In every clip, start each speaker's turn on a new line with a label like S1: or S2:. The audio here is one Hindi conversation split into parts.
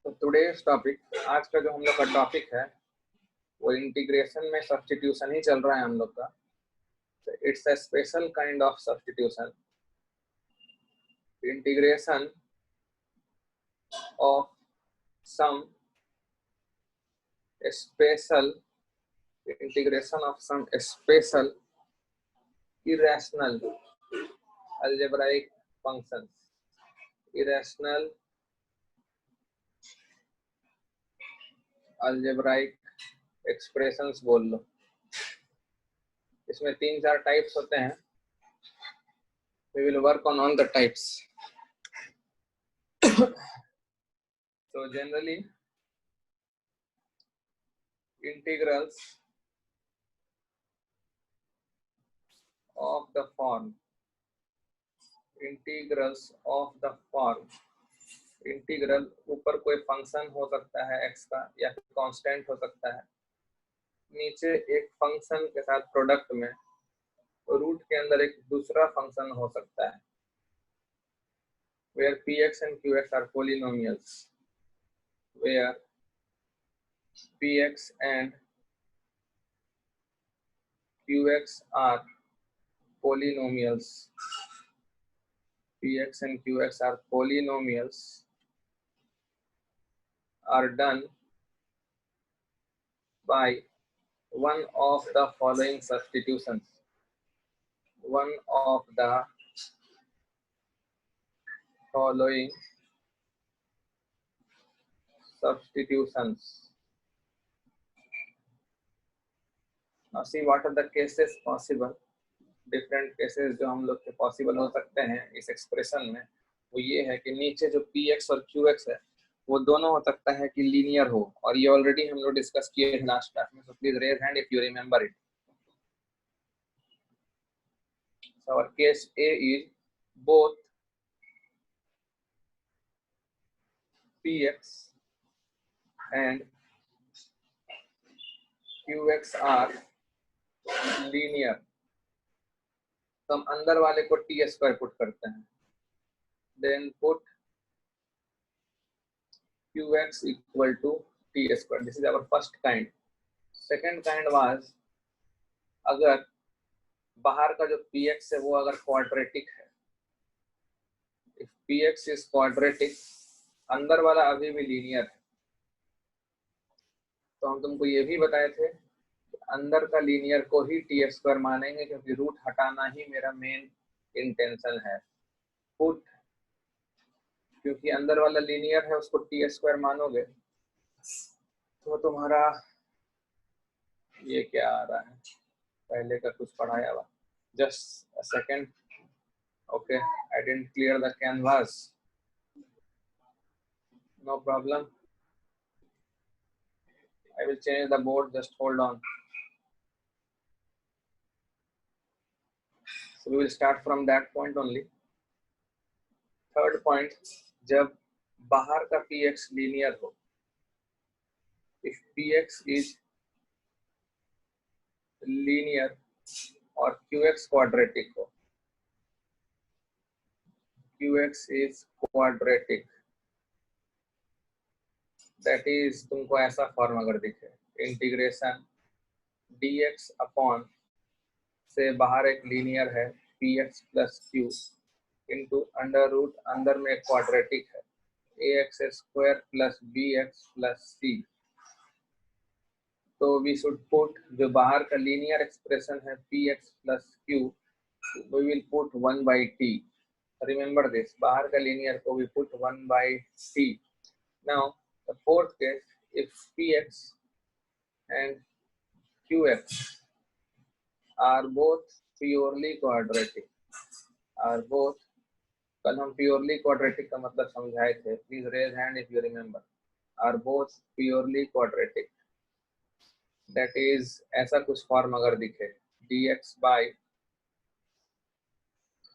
S1: तो टुडेज टॉपिक, आज का जो हम लोग का टॉपिक है वो इंटीग्रेशन में सब्स्टिट्यूशन ही चल रहा है हम लोग का। It's a special kind of substitution, integration of some special irrational algebraic functions, irrational algebraic expressions बोल लो। इसमें 3-4 टाइप्स होते हैं। We will work on all the types. So generally integrals of the form, integral ऊपर कोई फंक्शन हो सकता है x का या फिर कांस्टेंट हो सकता है, नीचे एक फंक्शन के साथ प्रोडक्ट में रूट के अंदर एक दूसरा फंक्शन हो सकता है, where px and qx are polynomials, where px and qx are polynomials, px and qx are polynomials, are done by one of the following substitutions. One of the following substitutions. Now see what are the cases possible. Different cases जो हम लोग के पॉसिबल हो सकते हैं इस एक्सप्रेशन में, वो ये है कि नीचे जो px और qx है वो दोनों हो सकता है कि लीनियर हो, और ये ऑलरेडी हम लोग डिस्कस किए थे लास्ट क्लास में, so please raise hand if you remember it. So our case A is both px and qx are linear। तो हम अंदर वाले को टी स्क्वायर पुट करते हैं, then put qx equal to t square. This is our first kind. Second kind was अगर बाहर का जो px है वो अगर क्वाड्रेटिक है, if px is quadratic, अंदर वाला अभी भी लीनियर है, तो हम तुमको ये भी बताए थे कि अंदर का लीनियर को ही टी स्क्वायर मानेंगे, क्योंकि रूट हटाना ही मेरा मेन इंटेंशन है। पुट, क्योंकि अंदर वाला लीनियर है उसको टी स्क्वायर मानोगे तो तुम्हारा ये क्या आ रहा है, पहले का कुछ पढ़ाया हुआ, just a second, okay, I didn't clear the canvas, no problem, I will change the board, just hold on. So we will start from that point only. Third point, जब बाहर का px linear हो, if px is linear और qx quadratic हो, qx is quadratic, that is तुमको ऐसा फॉर्म अगर दिखे, इंटीग्रेशन dx अपॉन से बाहर एक लीनियर है px plus q into under root, अंदर में एक क्वाड्रेटिक है ax square plus bx plus c। तो वी शुड पुट जो बाहर का लीनियर एक्सप्रेशन है px plus q, we will put 1/t। Remember this, बाहर का लीनियर को we put 1/t। Now the fourth case, if px and qx are both purely quadratic, are both, कल हम प्योरली क्वाड्रेटिक का मतलब समझाए थे, please raise hand if you remember, are both purely quadratic, that is ऐसा कुछ फॉर्म अगर दिखे dx by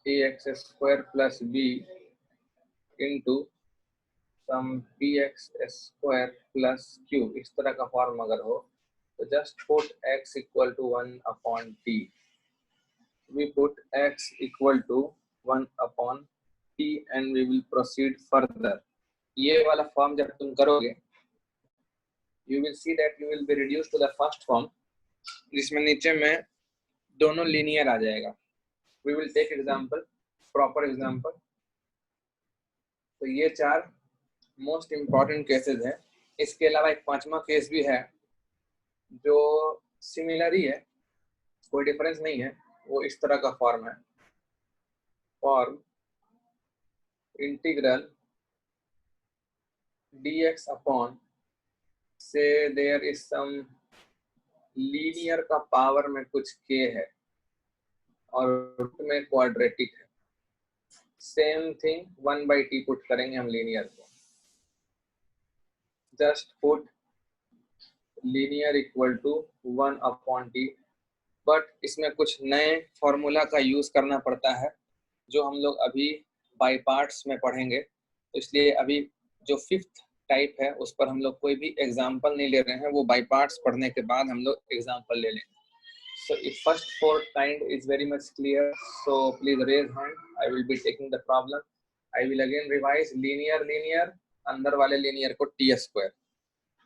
S1: ax square plus b into some px square plus q, इस तरह का फॉर्म अगर हो तो just put x equal to 1/t। we put x equal to 1/t and we will proceed further. ये वाला फॉर्म जब तुम करोगे, you will see that you will be reduced to the first form, जिसमें नीचे में दोनों लीनियर आ जाएगा. We will take example, proper example. तो ये 4 मोस्ट इम्पॉर्टेंट केसेस है. इसके अलावा एक 5वां केस भी है जो सिमिलर ही है, कोई डिफरेंस नहीं है. वो इस तरह का फॉर्म है, फॉर्म इंटीग्रल dx अपॉन से देयर इज सम लीनियर का पावर में कुछ k है और रूट में क्वाड्रेटिक है. सेम थिंग 1/t पुट करेंगे हम लीनियर को. Just put linear equal to 1/t. But इसमें कुछ नए फॉर्मूला का यूज करना पड़ता है जो हम लोग अभी बाय पार्ट्स में पढ़ेंगे. तो इसलिए अभी जो 5th टाइप है उस पर हम लोग कोई भी एग्जाम्पल नहीं ले रहे हैं. वो बाय पार्ट्स पढ़ने के बाद हम लोग एग्जाम्पल ले लेंगे. So if first 4 kind is very much clear, so please raise hand. I will be taking the problem. I will again revise linear अंदर वाले linear को t square,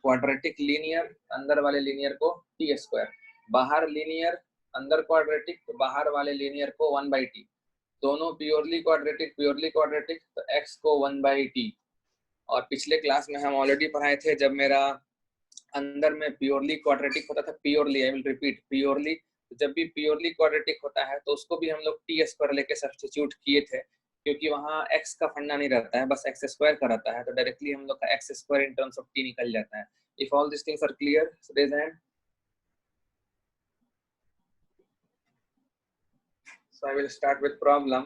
S1: quadratic linear अंदर वाले linear को t square, बाहर linear अंदर quadratic तो बाहर वाले linear को 1/t. दोनों purely quadratic तो x को 1/t. और पिछले क्लास में हम ऑलरेडी पढ़ाए थे जब मेरा अंदर में प्योरली क्वाड्रेटिक होता था, purely, I will repeat, purely, जब भी प्योरली क्वाड्रेटिक होता है तो उसको भी हम लोग टी स्क्वायर लेके सब्स्टिट्यूट किए थे क्योंकि वहाँ x का फंडा नहीं रहता है, बस x स्क्वायर का रहता है. तो डायरेक्टली हम लोग का x square in terms of t निकल जाता है. If all this things are clear, raise hand. So I will start with problem.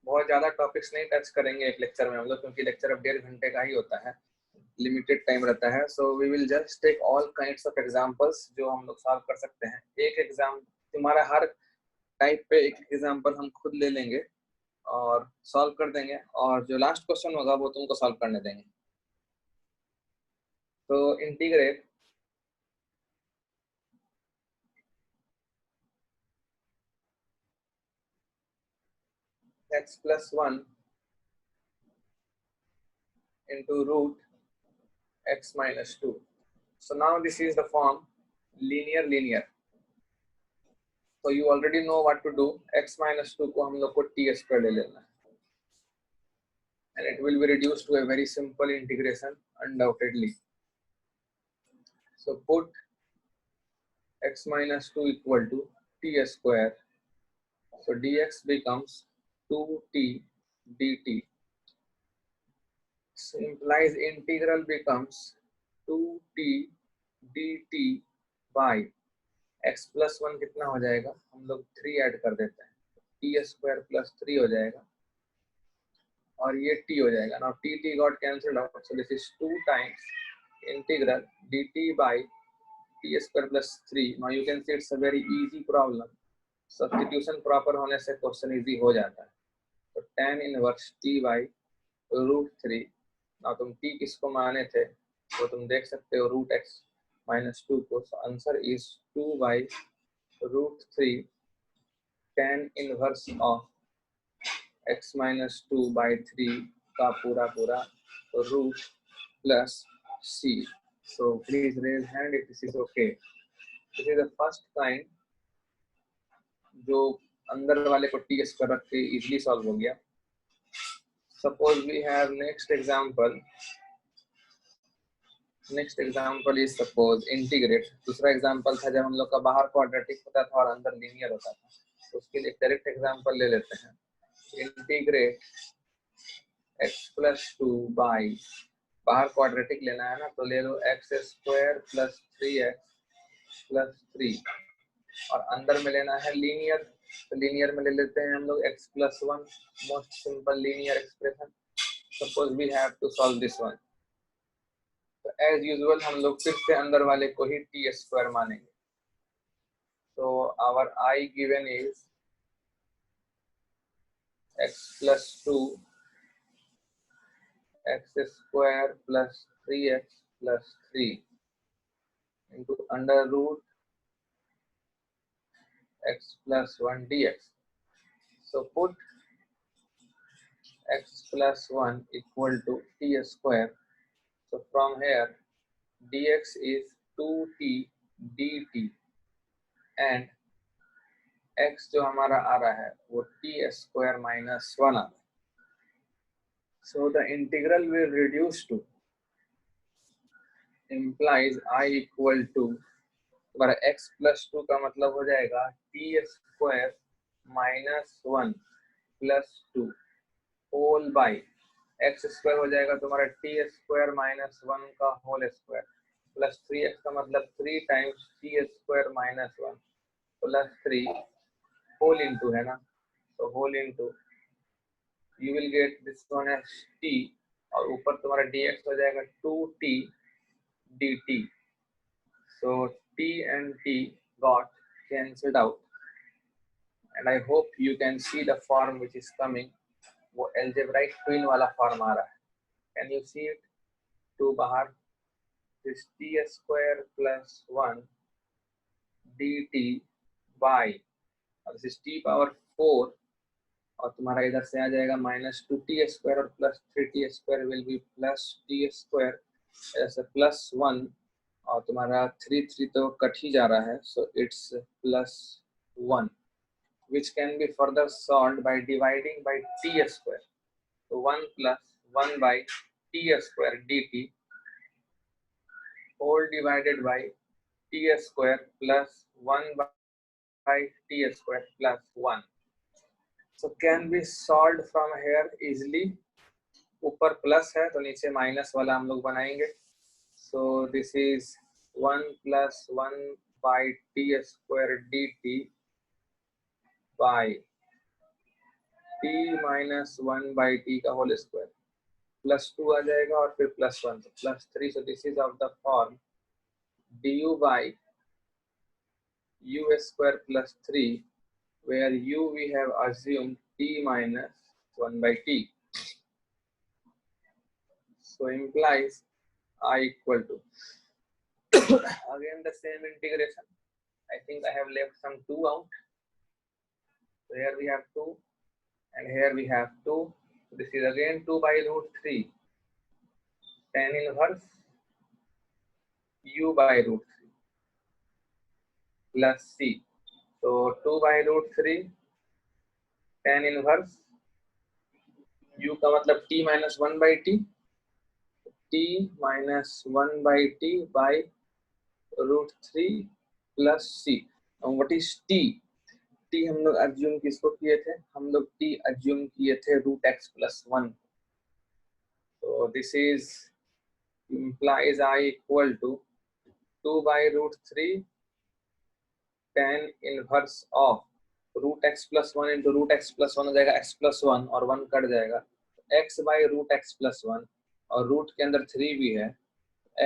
S1: बहुत ज्यादा टॉपिक्स नहीं टच करेंगे एक लेक्चर में हम लोग क्योंकि लेक्चर अब 1.5 घंटे का ही होता है, लिमिटेड टाइम रहता है. So we will just take all kinds of examples जो हम लोग सॉल्व कर सकते हैं. एक एग्जाम तुम्हारा हर टाइप पे एक एग्जांपल हम खुद ले लेंगे और सॉल्व कर देंगे और जो लास्ट क्वेश्चन होगा वो तुमको सॉल्व करने देंगे. तो integrate x plus 1 into root x minus 2. So now this is the form linear. So you already know what to do. x minus 2 को हम लोग को t square ले लेना है and it will be reduced to a very simple integration undoubtedly. So put x minus 2 equal to t square. So dx becomes 2t dt. So implies integral becomes 2t dt by x plus 1 कितना हो जाएगा, हम लोग 3 ऐड कर देते हैं, t square plus 3 हो जाएगा और ये t हो जाएगा. Now t got cancelled out, so this is 2 times integral dt by t square plus 3. Now you can see it's a very easy problem. Substitution proper होने से क्वेश्चन इजी हो जाता है. तो tan inverse t by root 3. Now तुम t किसको माने थे तो तुम देख सकते हो root x minus 2 को. So answer is 2 by root 3 tan inverse of x minus 2 by 3 का पूरा root plus c. So please raise hand if this is okay. This is the first kind जो अंदर वाले को t स्क्वायर रख के इजीली सॉल्व हो गया. Suppose we have next example. Next example is suppose integrate. दूसरा एग्जाम्पल था जब हम लोग का बाहर क्वाड्रेटिक होता था और अंदर लीनियर होता था. तो उसके लिए डायरेक्ट एग्जाम्पल ले लेते हैं. इंटीग्रेट x plus 2 by, बाहर क्वाड्रेटिक लेना है ना तो ले लो x square plus 3x plus 3 और अंदर में लेना है लीनियर. तो लीनियर में ले लेते हैं हम लोग x plus 1, most simple linear expression. Suppose we have to solve this one. तो एज यूजुअल हम लोग फिर से अंदर वाले को ही टी स्क्वायर मानेंगे. तो our I given is x plus 2 x square plus 3x plus 3 into under root x plus 1 dx. So put x plus 1 equal to t square. So from here dx is 2t dt and x जो हमारा आ रहा है वो t square minus 1 आ रहा है. So the integral will reduce to implies I equal to हमारा x plus 2 का मतलब हो जाएगा t square minus 1 plus 2 whole by x square हो जाएगा तुम्हारा t square minus 1 का whole square plus 3x का मतलब 3 times t square minus 1 plus 3 whole into है ना, तो whole into you will get this one as t और ऊपर तुम्हारा dx हो जाएगा 2t dt. So t and t got cancelled out and I hope you can see the form which is coming. वो algebraic twin वाला form आ रहा है. Can you see it? 2 बाहर, this t square plus 1 dt by और this is t power 4 और तुम्हारा इधर से आ जाएगा minus 2t square और plus 3t square will be plus t square ऐसे plus 1 और तुम्हारा 3 तो कट ही जा रहा है, so it's plus 1 which can be further solved by dividing by t square. So 1 plus 1 by t square dt whole divided by t square plus 1 by t square plus 1. So can be solved from here easily. ऊपर प्लस है तो नीचे माइनस वाला हम लोग बनाएंगे. So this is 1 plus 1 by t square dt by t minus 1 by t का whole square plus 2 आ जाएगा और फिर plus 1 तो plus 3. So this is of the form du by u square plus 3 where u we have assumed t minus 1 by t. So implies I equal to again the same integration. I think I have left some 2 out. So here we have 2 and here we have 2. This is again 2 by root 3 tan inverse u by root 3 plus c. So 2 by root 3 tan inverse u का मतलब t minus 1 by t, t minus 1 by t by root 3 plus c. Now what is t? t हम लोग assume किसको किए थे? हम लोग t assume किए थे root x plus 1. So this is implies I equal to 2 by root 3 tan inverse of root x plus 1 into root x plus 1 हो जाएगा x plus 1 और 1 कट जाएगा x by root x plus 1 और root के अंदर 3 भी है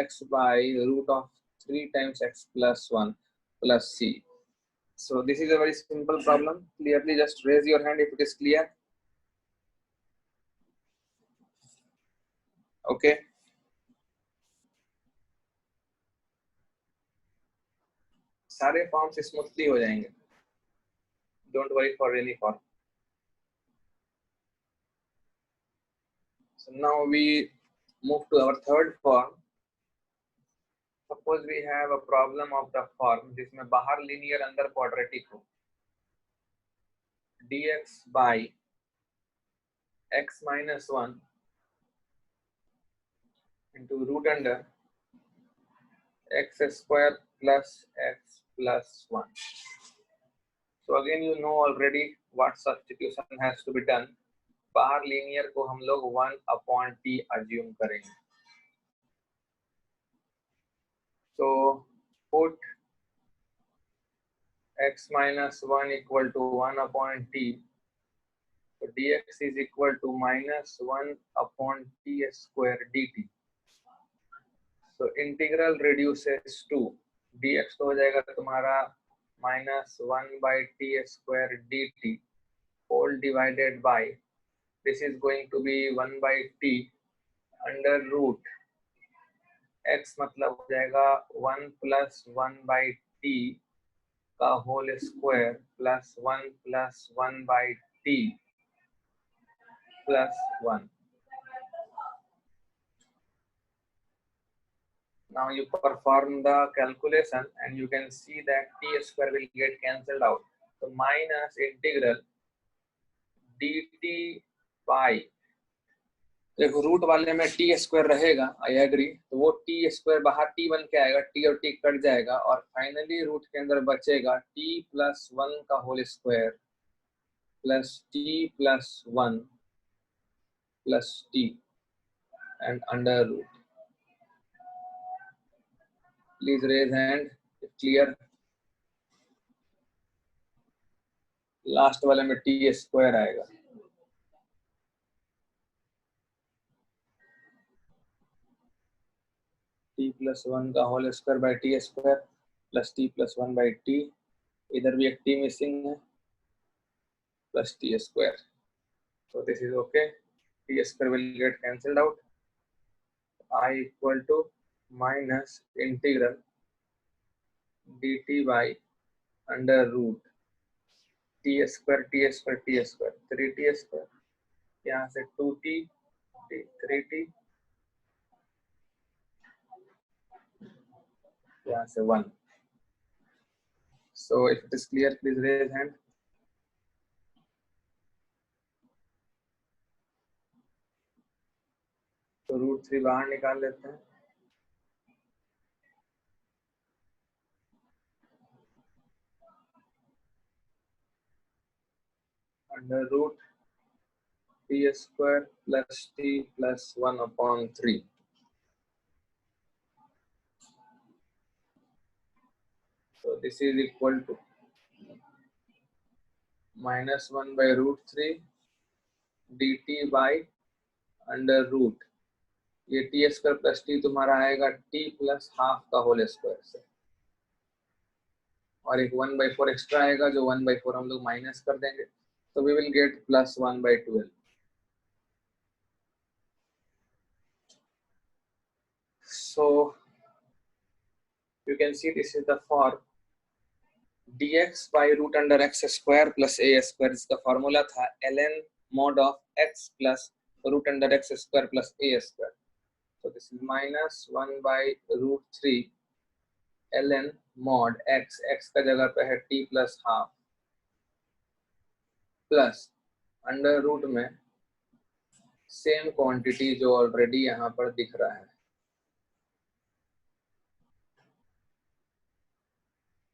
S1: x by root of 3 times x plus 1 plus c. So this is a very simple problem. Clearly just raise your hand if it is clear. Okay. सारे फॉर्म्स स्मूथली हो जाएंगे. Don't worry for any form. So now we move to our third form. Suppose we have a problem of the form जिसमें बाहर linear अंदर quadratic हो. dx by x minus 1 into root under x square plus x plus 1. So again you know already what substitution has to be done. बाहर linear को हम लोग 1 upon t assume करेंगे. So put x minus 1 equal to 1 upon t. So dx is equal to minus 1 upon t square dt. So integral reduces to dx तो हो जाएगा तुम्हारा minus 1 by t square dt whole divided by this is going to be 1 by t under root x मतलब हो जाएगा 1 plus 1 by t का whole square plus 1 by t plus 1. Now you perform the calculation and you can see that t square will get cancelled out. So minus integral dt by, देखो रूट वाले में टी स्क्वायर रहेगा, आई एग्री, तो वो टी स्क्वायर बाहर टी बन के आएगा, टी और टी कट जाएगा और फाइनली रूट के अंदर बचेगा टी प्लस 1 का whole square plus t plus 1 plus t and under root. Please raise hand, clear. Last वाले में टी स्क्वायर आएगा. टी प्लस 1 का whole square by t square plus t plus 1 by t, इधर भी एक टी मिसिंग है, plus t square. So this is okay. T square will get cancelled out. I equal to minus integral dt by under root t square 3t square, यहाँ से 2t 3t, यहाँ से 1. So if it is clear, please raise hand. तो रूट 3 बाहर निकाल लेते हैं. Under root t square plus t plus 1 upon 3. So this is equal to minus 1 by root 3 dt by under root, ये टी स्क्वायर प्लस टी तुम्हारा आएगा टी प्लस हाफ का होल स्क्वायर से, और एक 1/4 एक्स्ट्रा आएगा जो 1/4 हम लोग माइनस कर देंगे, तो we will get plus 1/12. So you can see this is the form dx by root under x square plus a square. इसका फॉर्मूला था ln mod of x plus root under x square plus a square. So this is minus 1 by root 3 ln mod x, x का जगह पे है t plus half, plus under root में सेम क्वांटिटी जो ऑलरेडी यहाँ पर दिख रहा है,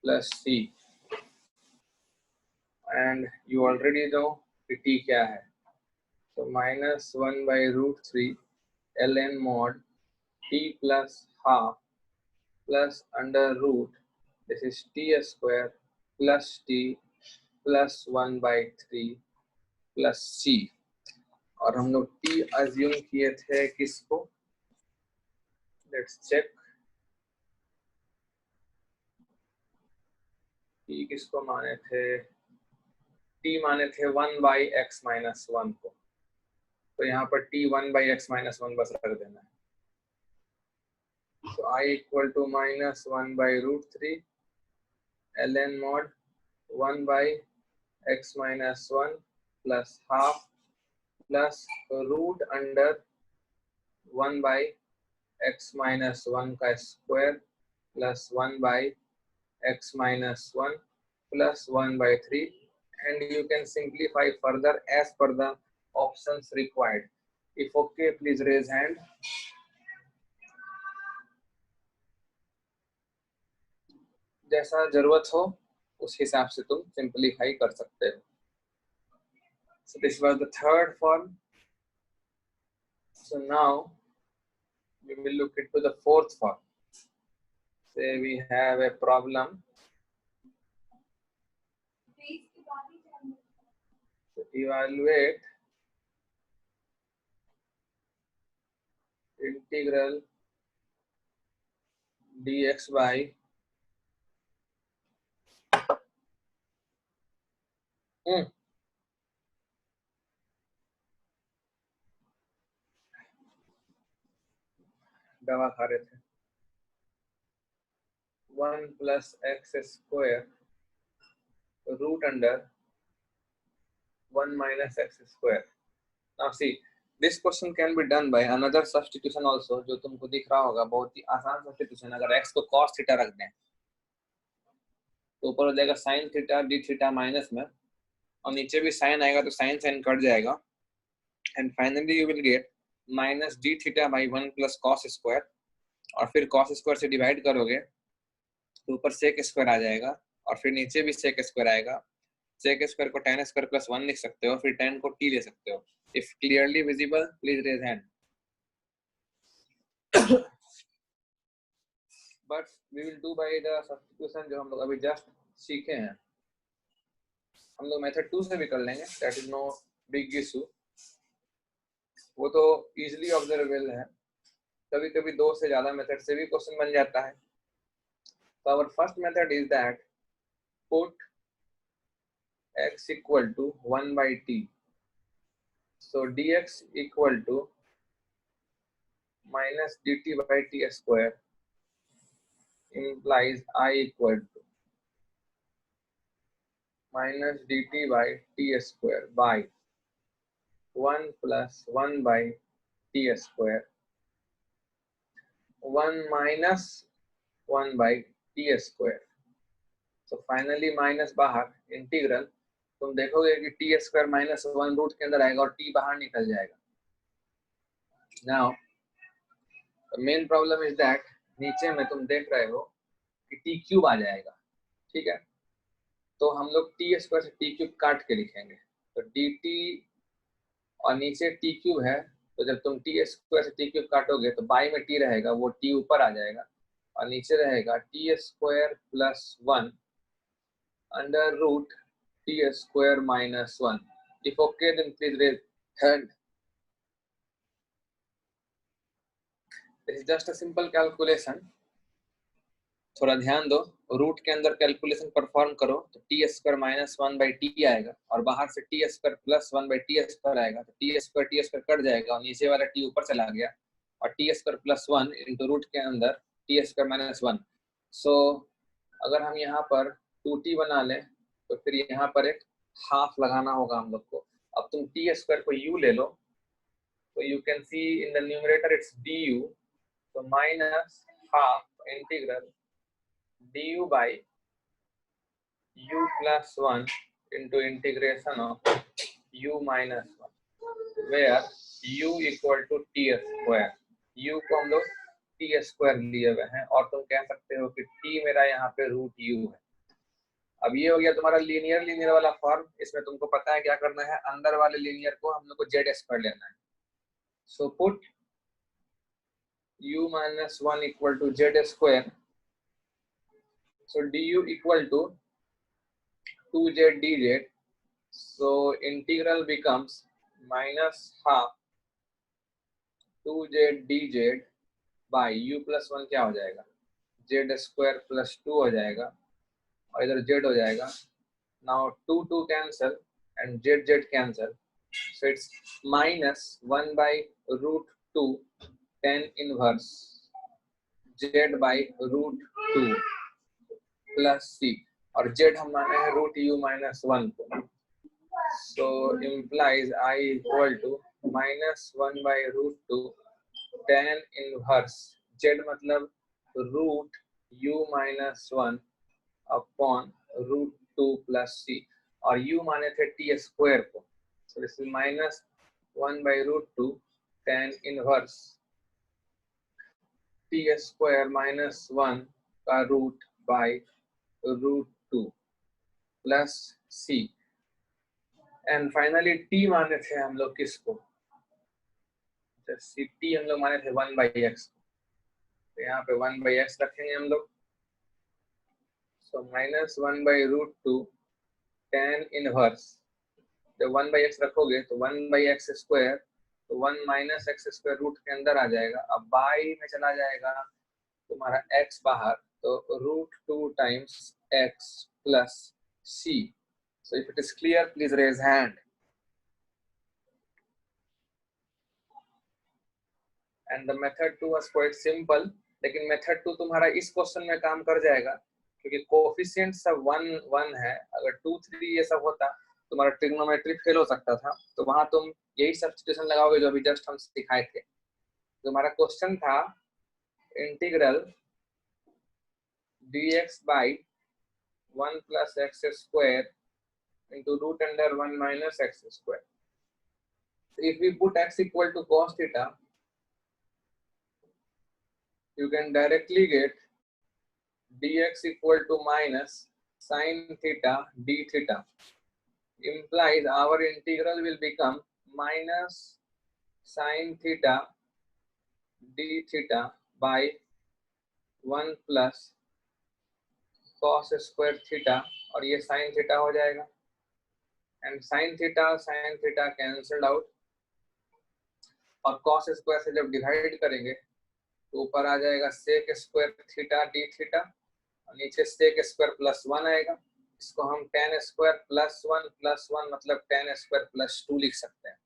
S1: plus c, and you already know कि t क्या है. तो minus 1 by root 3 ln mod t plus half plus under root, this is t square plus t plus 1/3 plus c. और हम लोग t अज्यूम किए थे किसको, लेट्स चेक. t किसको माने थे, t माने थे 1/x minus 1 को, तो यहाँ पर t 1/x minus 1 बस रख देना है. So I equal to minus 1 by root 3 ln mod 1 by x minus 1 plus half plus root under 1 by x minus 1 का square plus 1 by x minus 1 plus 1/3, and you can simplify further as per the options required. If okay, please raise hand. जैसा जरूरत हो उस हिसाब से तुम सिंपलीफाई कर सकते हो. So this was the third form. So now we will look into the fourth form. Say we have a problem. So evaluate integral dx by दवा खा रहे थे, 1 plus x square root under 1 minus x square. Now see, this question can be done by another substitution also, जो तुमको दिख रहा होगा, बहुत ही आसान substitution। अगर x को cos थीटा रख दें तो ऊपर हो जाएगा sin theta d theta minus में, और नीचे भी sin आएगा तो sin sin कट जाएगा, and finally you will get minus d theta by 1 plus cos square, और फिर cos स्क्वायर से डिवाइड करोगे तो ऊपर sec स्क्वायर आ जाएगा, और फिर नीचे भी sec स्क्वायर आएगा। sec स्क्वायर को tan स्क्वायर प्लस 1 लिख सकते हो, फिर tan को t ले सकते हो। If clearly visible, please raise hand. But we will do by the substitution जो हम लोग अभी जस्ट सीखे हैं। हम लोग मेथड 2 से भी कर लेंगे, that is no big issue, वो तो easily observable है। कभी कभी 2 से ज्यादा मेथड से भी क्वेश्चन बन जाता है। So our first method is that put x equal to 1 by t. So dx equal to minus dt by t square implies I equal to minus dt by t square by 1 plus 1 by t square 1 minus 1 by t square. So finally minus बाहर, इंटीग्रल तुम देखोगे कि t स्क्वायर माइनस 1 रूट के अंदर आएगा और t बाहर निकल जाएगा। Now the main problem is that नीचे में तुम देख रहे हो कि t क्यूब आ जाएगा, ठीक है, तो हम लोग t स्क्वायर से t क्यूब काट के लिखेंगे, तो dt और नीचे t क्यूब है, तो जब तुम t स्क्वायर से t क्यूब काटोगे तो बाई में t रहेगा, वो t ऊपर आ जाएगा और नीचे रहेगा t square plus 1 under root t square minus 1। If okay, then please raise hand. This is just a simple calculation. थोड़ा ध्यान दो, रूट के अंदर कैलकुलेशन परफॉर्म करो तो T square minus 1 by T आएगा, और बाहर से T square plus 1 by t square आएगा, तो टी स्क्वायर कट जाएगा और नीचे वाला टी ऊपर चला गया, और t square plus 1 into root के अंदर टी स्क्वायर माइनस 1। सो अगर हम यहाँ पर 2t बना लें तो फिर यहाँ पर एक हाफ लगाना होगा हम लोग को। अब तुम टी स्क्वायर को u ले लो, तो you can see in the numerator it's du, तो minus half integral du by u plus 1 into integration of u minus 1, where u equal to t square। u को हम लोग t square लिए हुए हैं, और तुम कह सकते हो कि t मेरा यहाँ पे रूट u है। अब ये हो गया तुम्हारा लीनियर वाला फॉर्म। इसमें तुमको पता है क्या करना है, अंदर वाले लीनियर को हम लोग को z स्क्वायर लेना है। So put u minus 1 equal to z square। So du equal to 2z dz, so integral becomes minus half 2z dz by u plus 1 क्या हो जाएगा, z square plus 2 हो जाएगा, और इधर z हो जाएगा। Now 2 cancel and z cancel, so it's minus 1 by root 2 tan inverse z by root 2 plus c, और z हम माने हैं रूट u माइनस 1 को, so implies i equal to minus 1 by root 2 tan inverse z मतलब root u minus 1 upon root 2 plus c, और u माने थे t स्क्वायर को, so this is minus 1 by root 2 tan inverse t square minus 1 का root by root 2 plus c, and finally t माने थे हम लोग किसको, t हम लोग माने थे 1 बाई एक्स, तो यहाँ पे 1 बाई एक्स रखेंगे हम लोग। So minus 1 by root 2 tan inverse, जब 1 बाई एक्स रखोगे तो 1 बाई एक्स स्क्वायर, तो 1 माइनस एक्स स्क्वायर रूट के अंदर आ जाएगा, अब बाई में चला जाएगा तुम्हारा x बाहर, तो root 2 times x plus c। So if it is clear, please raise hand. And the method 2 was quite simple, लेकिन method 2 तुम्हारा इस क्वेश्चन में काम कर जाएगा क्योंकि कोफिशिएंट सब 1 1 है। अगर 2 3 ये सब होता तुम्हारा ट्रिग्नोमेट्री फेल हो सकता था, तो वहां तुम यही सब्स्टिट्यूशन लगाओगे जो अभी जस्ट हम सिखाए थे। तो हमारा क्वेश्चन था integral dx by 1 plus x square into root under 1 minus x square. So if we put x equal to cos theta, you can directly get dx equal to minus sin theta d theta. Implies our integral will become minus sin theta d theta by 1 plus cos square theta, और ये sin theta हो जाएगा, and sin theta cancelled out, और cos स्क्वायर से जब डिवाइड करेंगे तो ऊपर आ जाएगा sec square theta d theta, और नीचे sec स्क्वायर प्लस 1 आएगा। इसको हम tan स्क्वायर प्लस 1 मतलब tan स्क्वायर प्लस 2 लिख सकते हैं।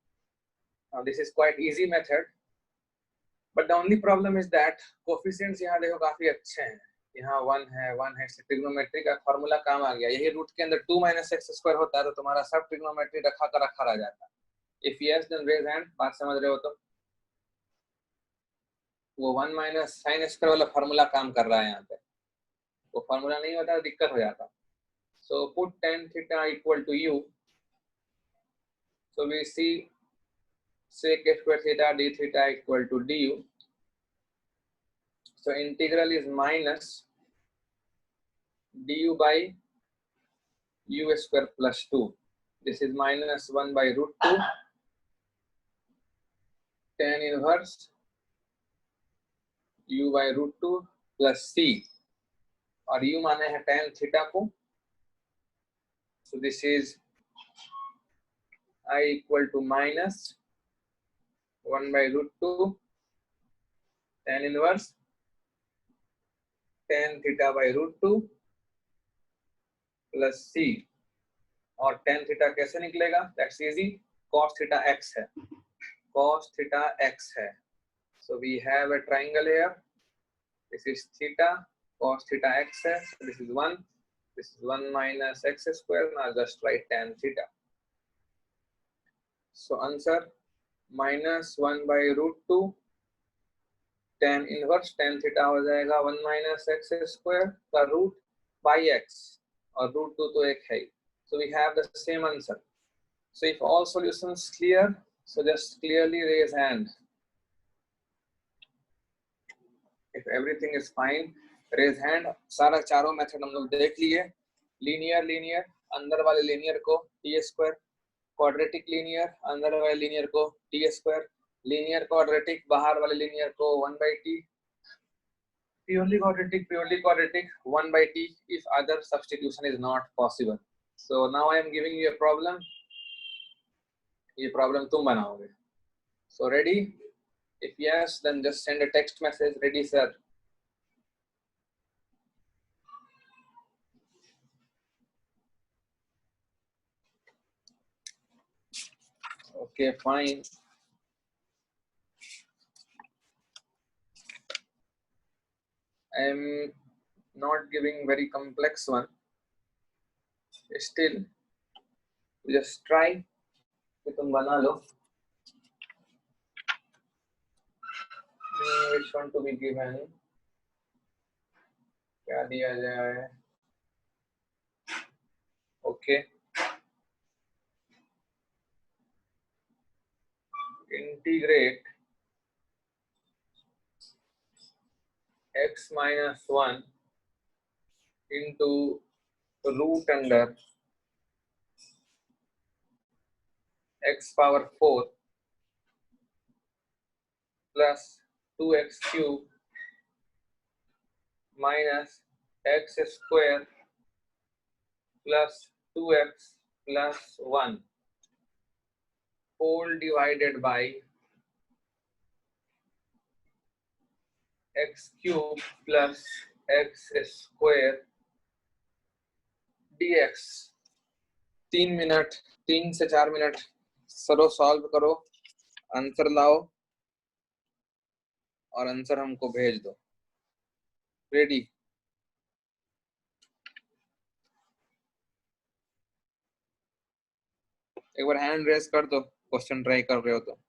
S1: Now this is quite easy method, but the only problem is that coefficients यहाँ देखो काफी अच्छे हैं, यहाँ 1 है, ट्रिग्नोमेट्री का फॉर्मूला काम आ गया। यही रूट के अंदर 2 माइनस एक्स स्क्वायर होता है तो तुम्हारा सब ट्रिग्नोमेट्री रखा का रखा रह जाता है। If yes then raise hand, बात समझ रहे हो तो? वो 1 माइनस साइन स्क्वायर वाला फॉर्मूला काम कर रहा है यहाँ पे, वो फॉर्मूला नहीं होता तो दिक्कत हो जाता। So put tan theta equal to u, so we see sec square theta d theta equal to du. So integral is minus du by u square plus 2. This is minus 1 by root 2 tan inverse u by root 2 plus c, और u माने है tan theta को, so this is I equal to minus 1 by root 2 tan inverse tan theta by root 2 plus c, और tan theta कैसे निकलेगा? That's easy, cos theta x है, cos theta x है। So we have a triangle here, this is theta, cos theta x है, so this is 1, this is 1 minus x square, now just write tan theta. So answer minus 1 by root 2 tan inverse tan theta हो जाएगा 1 minus x square का रूट by x, और root 2 तो एक है ही, so we have the same answer. So if all solutions clear, so just clearly raise hand. If everything is fine, raise hand. सारा चारों मेथड हम लोग देख लिए। लीनियर अंदर वाले लीनियर को टी स्क्वायर, क्वाड्रेटिक लीनियर अंदर वाले लीनियर को टी स्क्वायर, लीनियर क्वाड्रेटिक बाहर वाले लीनियर को 1 by t, purely quadratic 1 by t if other substitution is not possible. So now I am giving you a problem, ये प्रॉब्लम तुम बनाओगे। So ready? If yes, then just send a text message, ready sir. Okay, fine. I am not giving very complex one. Still, just try कि तुम बना लो। Which one to be given? क्या दिया जाए? Okay. Integrate x minus 1 into root under x power 4 plus 2x cube minus x square plus 2x plus 1 whole divided by x cube plus x square dx। 3 minute, 3 से 4 मिनट सरो सॉल्व करो, आंसर लाओ और आंसर हमको भेज दो। रेडी? एक बार हैंड रेस कर दो, क्वेश्चन ट्राई कर रहे हो तो।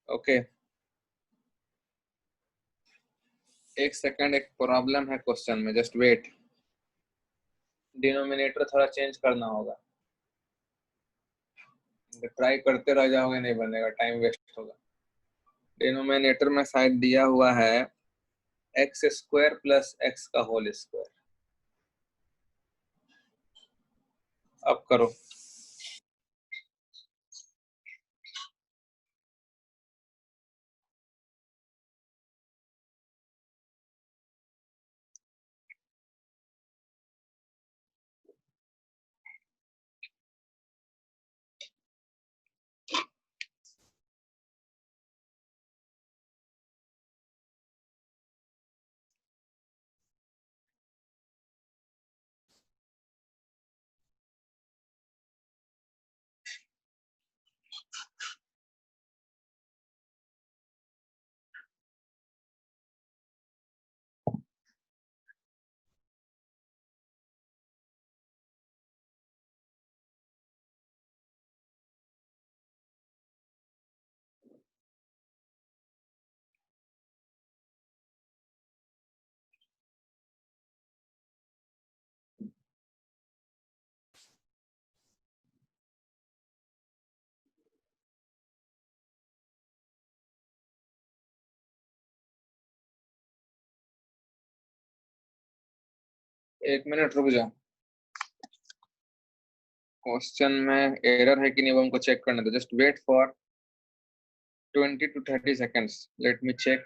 S1: ओके, एक सेकंड, एक प्रॉब्लम है क्वेश्चन में, जस्ट वेट। डिनोमिनेटर थोड़ा चेंज करना होगा, ट्राई करते रह जाओगे नहीं बनेगा, टाइम वेस्ट होगा। डिनोमिनेटर में शायद दिया हुआ है एक्स स्क्वायर प्लस एक्स का होल स्क्वायर। अब करो। एक मिनट रुक जाओ, क्वेश्चन में एरर है कि नहीं वो हमको चेक करने दो। Just wait for 20 to 30 seconds, let me check.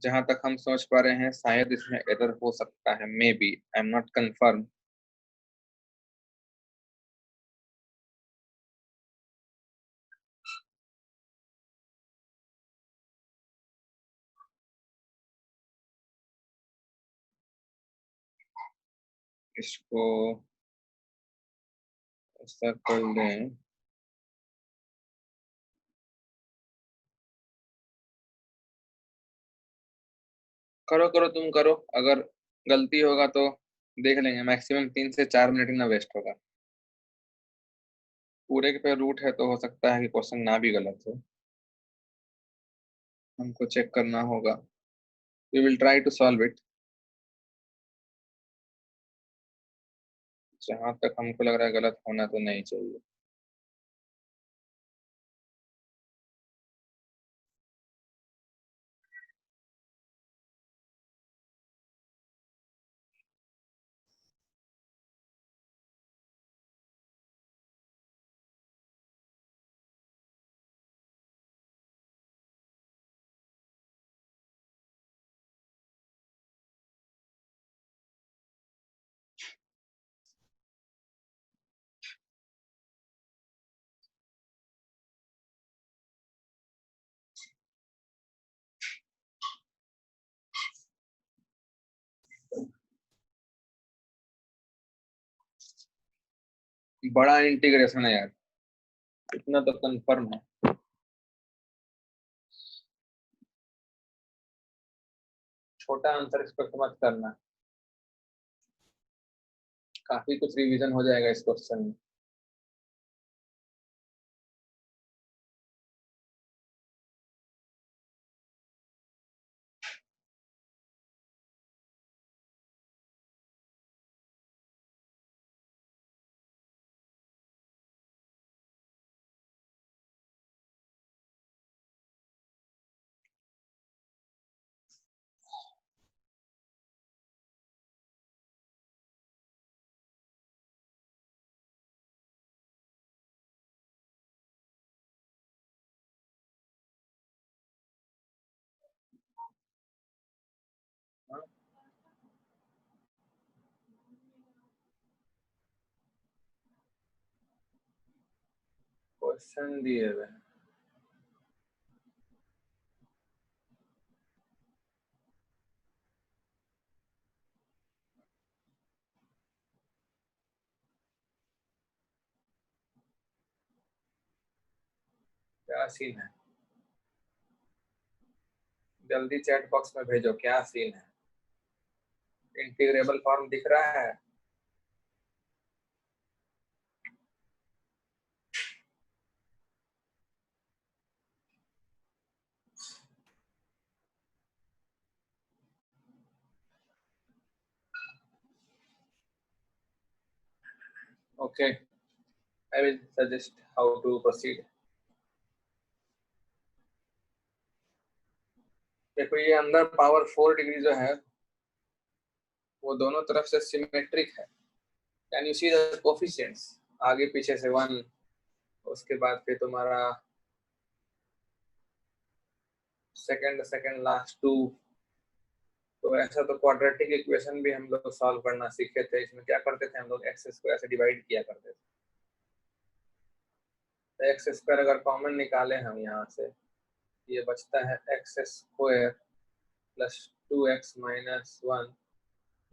S1: जहां तक हम सोच पा रहे हैं शायद इसमें एरर हो सकता है, may be, I am not confirm. इसको ऐसा कर लें, करो करो तुम करो, अगर गलती होगा तो देख लेंगे। मैक्सिमम 3 से 4 मिनट ही ना वेस्ट होगा। पूरे के पे रूट है तो हो सकता है कि क्वेश्चन ना भी गलत हो, हमको चेक करना होगा। We will try to solve it. जहां तक हमको लग रहा है गलत होना तो नहीं चाहिए। बड़ा इंटीग्रेशन है यार, इतना तो कंफर्म है। छोटा आंसर एक्सपेक्ट मत करना, काफी कुछ रिवीजन हो जाएगा इस क्वेश्चन में। क्वेश्चन दिए हुए हैं। क्या सीन है, जल्दी चैट बॉक्स में भेजो, क्या सीन है। इंटीग्रेबल फॉर्म दिख रहा है? Okay, I will suggest how to proceed. देखो ये अंदर पावर 4 डिग्री जो है वो दोनों तरफ से सिमेट्रिक है। Can you see the coefficients? आगे पीछे से 1, उसके बाद फिर तुम्हारा सेकंड लास्ट 2। तो ऐसा तो क्वाड्रेटिक इक्वेशन भी हम लोग सॉल्व करना सीखे थे। इसमें क्या करते थे हम लोग, एक्स स्क्वायर से डिवाइड किया करते थे। तो एक्स स्क्वायर अगर कॉमन निकाले हम यहाँ से, ये बचता है x square plus 2x minus 1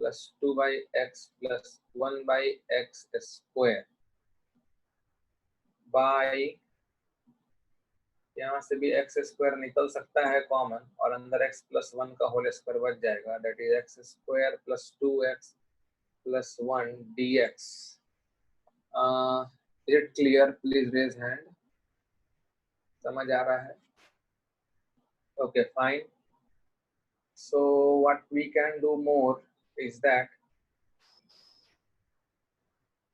S1: plus 2/x plus 1/x square by, यहाँ से भी एक्स स्क्वायर निकल सकता है कॉमन और अंदर x प्लस 1 का होल स्क्वायर बच जाएगा, that is x square plus 2x plus 1 dx। Is it clear? Please raise hand. समझ आ रहा है? Okay fine. So what we can do more is that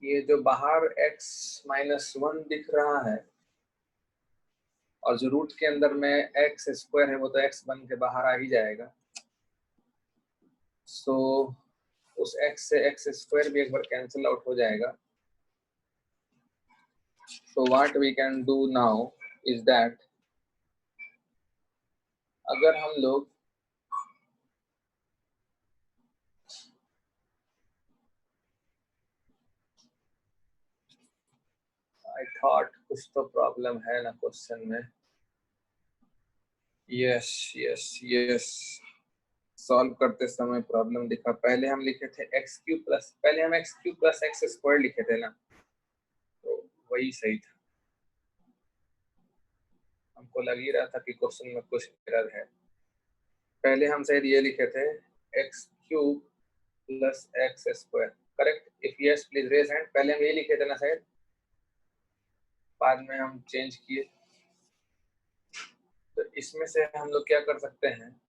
S1: ये जो बाहर x माइनस 1 दिख रहा है और जो रूट के अंदर में एक्स स्क्वायर है वो तो x बन के बाहर आ ही जाएगा। सो उस x से x स्क्वायर भी एक बार कैंसिल आउट हो जाएगा। So what we can do now is that अगर हम लोग I thought कुछ तो प्रॉब्लम है ना क्वेश्चन में। यस सॉल्व करते समय प्रॉब्लम दिखा। पहले हम लिखे थे एक्स क्यूब प्लस, पहले हम x cube plus x square लिखे थे ना, तो वही सही था। हमको लग ही रहा था कि क्वेश्चन में कुछ एरर है। पहले हम शायद ये लिखे थे x cube plus x square, correct? If yes please raise hand. पहले हम ये लिखे थे ना शायद, बाद में हम चेंज किए। तो इसमें से हम लोग क्या कर सकते हैं,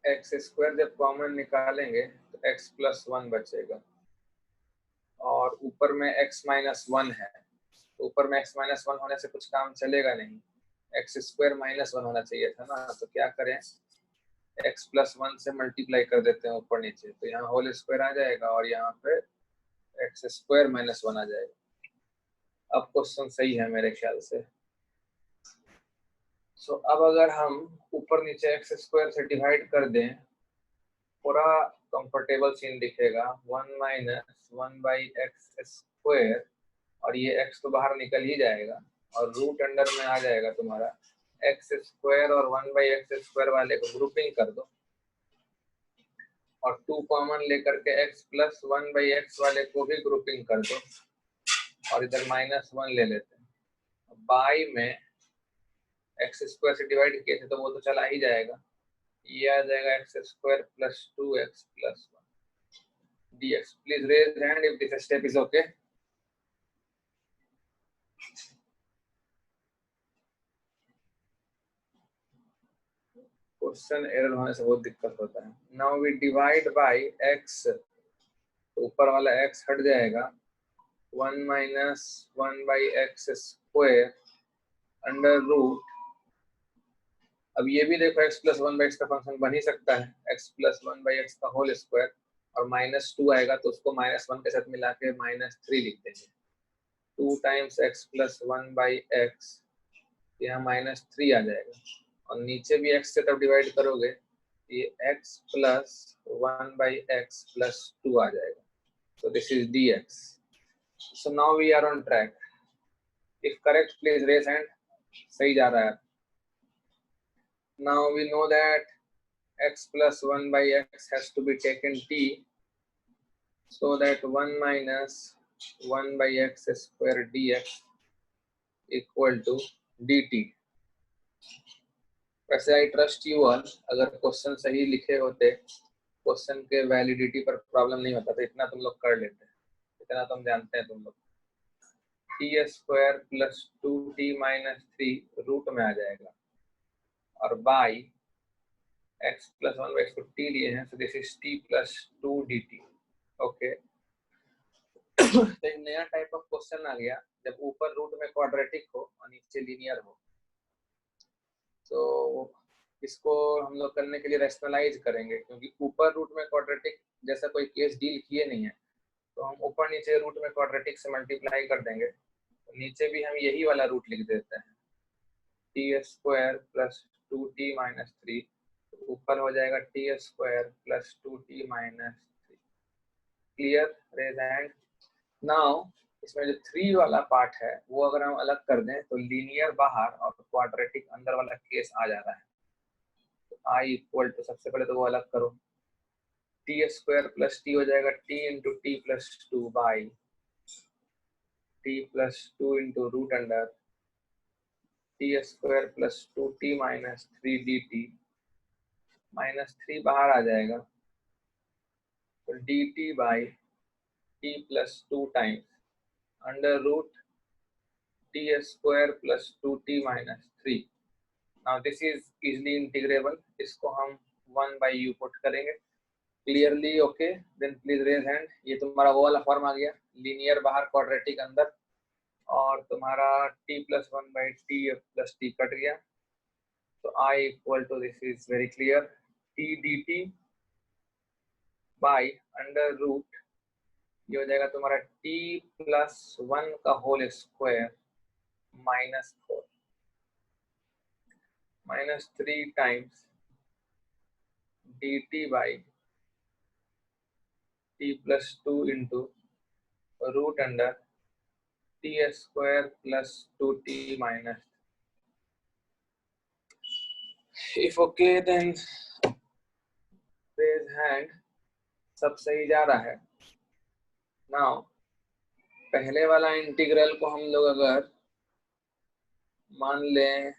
S1: एक्स स्क्वायर जब कॉमन निकालेंगे तो एक्स प्लस 1 बचेगा और ऊपर में एक्स माइनस 1 है। तो ऊपर में एक्स माइनस 1 होने से कुछ काम चलेगा नहीं, एक्स स्क्वायर माइनस 1 होना चाहिए था ना। तो क्या करें, एक्स प्लस 1 से मल्टीप्लाई कर देते हैं ऊपर नीचे, तो यहाँ होल स्क्वायर आ जाएगा और यहाँ पे एक्स स्क्वायर माइनस 1 आ जाएगा। अब क्वेश्चन सही है मेरे ख्याल से। सो अब अगर हम ऊपर नीचे एक्स स्क्वायर से डिवाइड कर दें, पूरा कंफर्टेबल सीन दिखेगा, 1 माइनस 1/x स्क्वायर, और ये x तो बाहर निकल ही जाएगा और रूट अंडर में आ जाएगा तुम्हारा एक्स स्क्वायर, और 1/x स्क्वायर वाले को ग्रुपिंग कर दो और 2 कॉमन लेकर के x प्लस 1/x वाले को भी ग्रुपिंग कर दो और इधर -1 ले लेते हैं। बाई में एक्स स्क्वायर से डिवाइड किए थे तो वो तो चला ही जाएगा, ये आ जाएगा x square plus 2x plus 1 dx। Please raise hand if this step is okay. Question error होने से बहुत दिक्कत होता है। Now we divide by x, तो ऊपर वाला x हट जाएगा, 1 minus 1/x square under root. अब ये भी देखो x प्लस 1/x का फंक्शन बन ही सकता है, x प्लस 1/x का होल स्क्वायर, और -2 आएगा तो उसको -1 के साथ मिला के -3 लिख देंगे। 2 टाइम्स x प्लस 1/x, यहाँ -3 आ जाएगा और नीचे भी x से तब डिवाइड करोगे ये x प्लस 1/x प्लस 2 आ जाएगा। So this is dx. So now we are on track. If correct, please raise hand. सही जा रहा है। Now we know that x plus 1/x has to be taken t, so that 1 minus 1/x square dx equal to dt. वैसे आई ट्रस्ट यू ऑल, अगर क्वेश्चन सही लिखे होते, क्वेश्चन के वैलिडिटी पर प्रॉब्लम नहीं होता, तो इतना तुम लोग कर लेते, इतना तुम जानते हैं तुम लोग। T square plus 2t minus 3 root में आ जाएगा और बाई x प्लस 1 x को t लिए हैं, so this is t plus 2 dt. Okay, तो एक नया टाइप ऑफ क्वेश्चन आ गया जब ऊपर रूट में क्वाड्रेटिक हो और नीचे लीनियर हो। तो इसको हम लोग करने के लिए रैशनलाइज करेंगे, क्योंकि ऊपर रूट में क्वाड्रेटिक जैसा कोई केस डील किए नहीं है, तो हम ऊपर नीचे रूट में क्वाड्रेटिक से मल्टीप्लाई कर देंगे। तो नीचे भी हम यही वाला रूट लिख देते हैं, T square plus 2t minus 3, ऊपर हो जाएगा t square plus 2t minus 3। Clear? Raise hand. Now इसमें जो 3 वाला पार्ट है वो अगर हम अलग कर दें तो लीनियर बाहर और क्वाड्रेटिक अंदर वाला केस आ जा रहा है। तो i इक्वल टू, सबसे पहले तो वो अलग करो, टी स्क्वायर प्लस टी हो जाएगा t into t plus 2 by t plus 2 into root under t square plus 2t minus 3 dt, minus 3 बाहर आ जाएगा, तो dt by t plus 2 times under root t square plus 2t minus 3। Now this is easily integrable, इसको हम 1 बाई यू पुट करेंगे। Clearly? Okay, then please raise hand. ये तुम्हारा वो वाला फॉर्म आ गया, लीनियर बाहर क्वाड्रेटिक अंदर, और तुम्हारा t plus 1 by t plus t cut गया, तो i equal to, this is very clear, t dt by under root, ये हो जाएगा तुम्हारा t प्लस 1 का whole square minus 4 minus 3 times dt by t plus 2 into root under t square plus 2t minus. If okay then raise hand. सब सही जा रहा है। नाउ पहले वाला इंटीग्रल को हम लोग अगर मान लें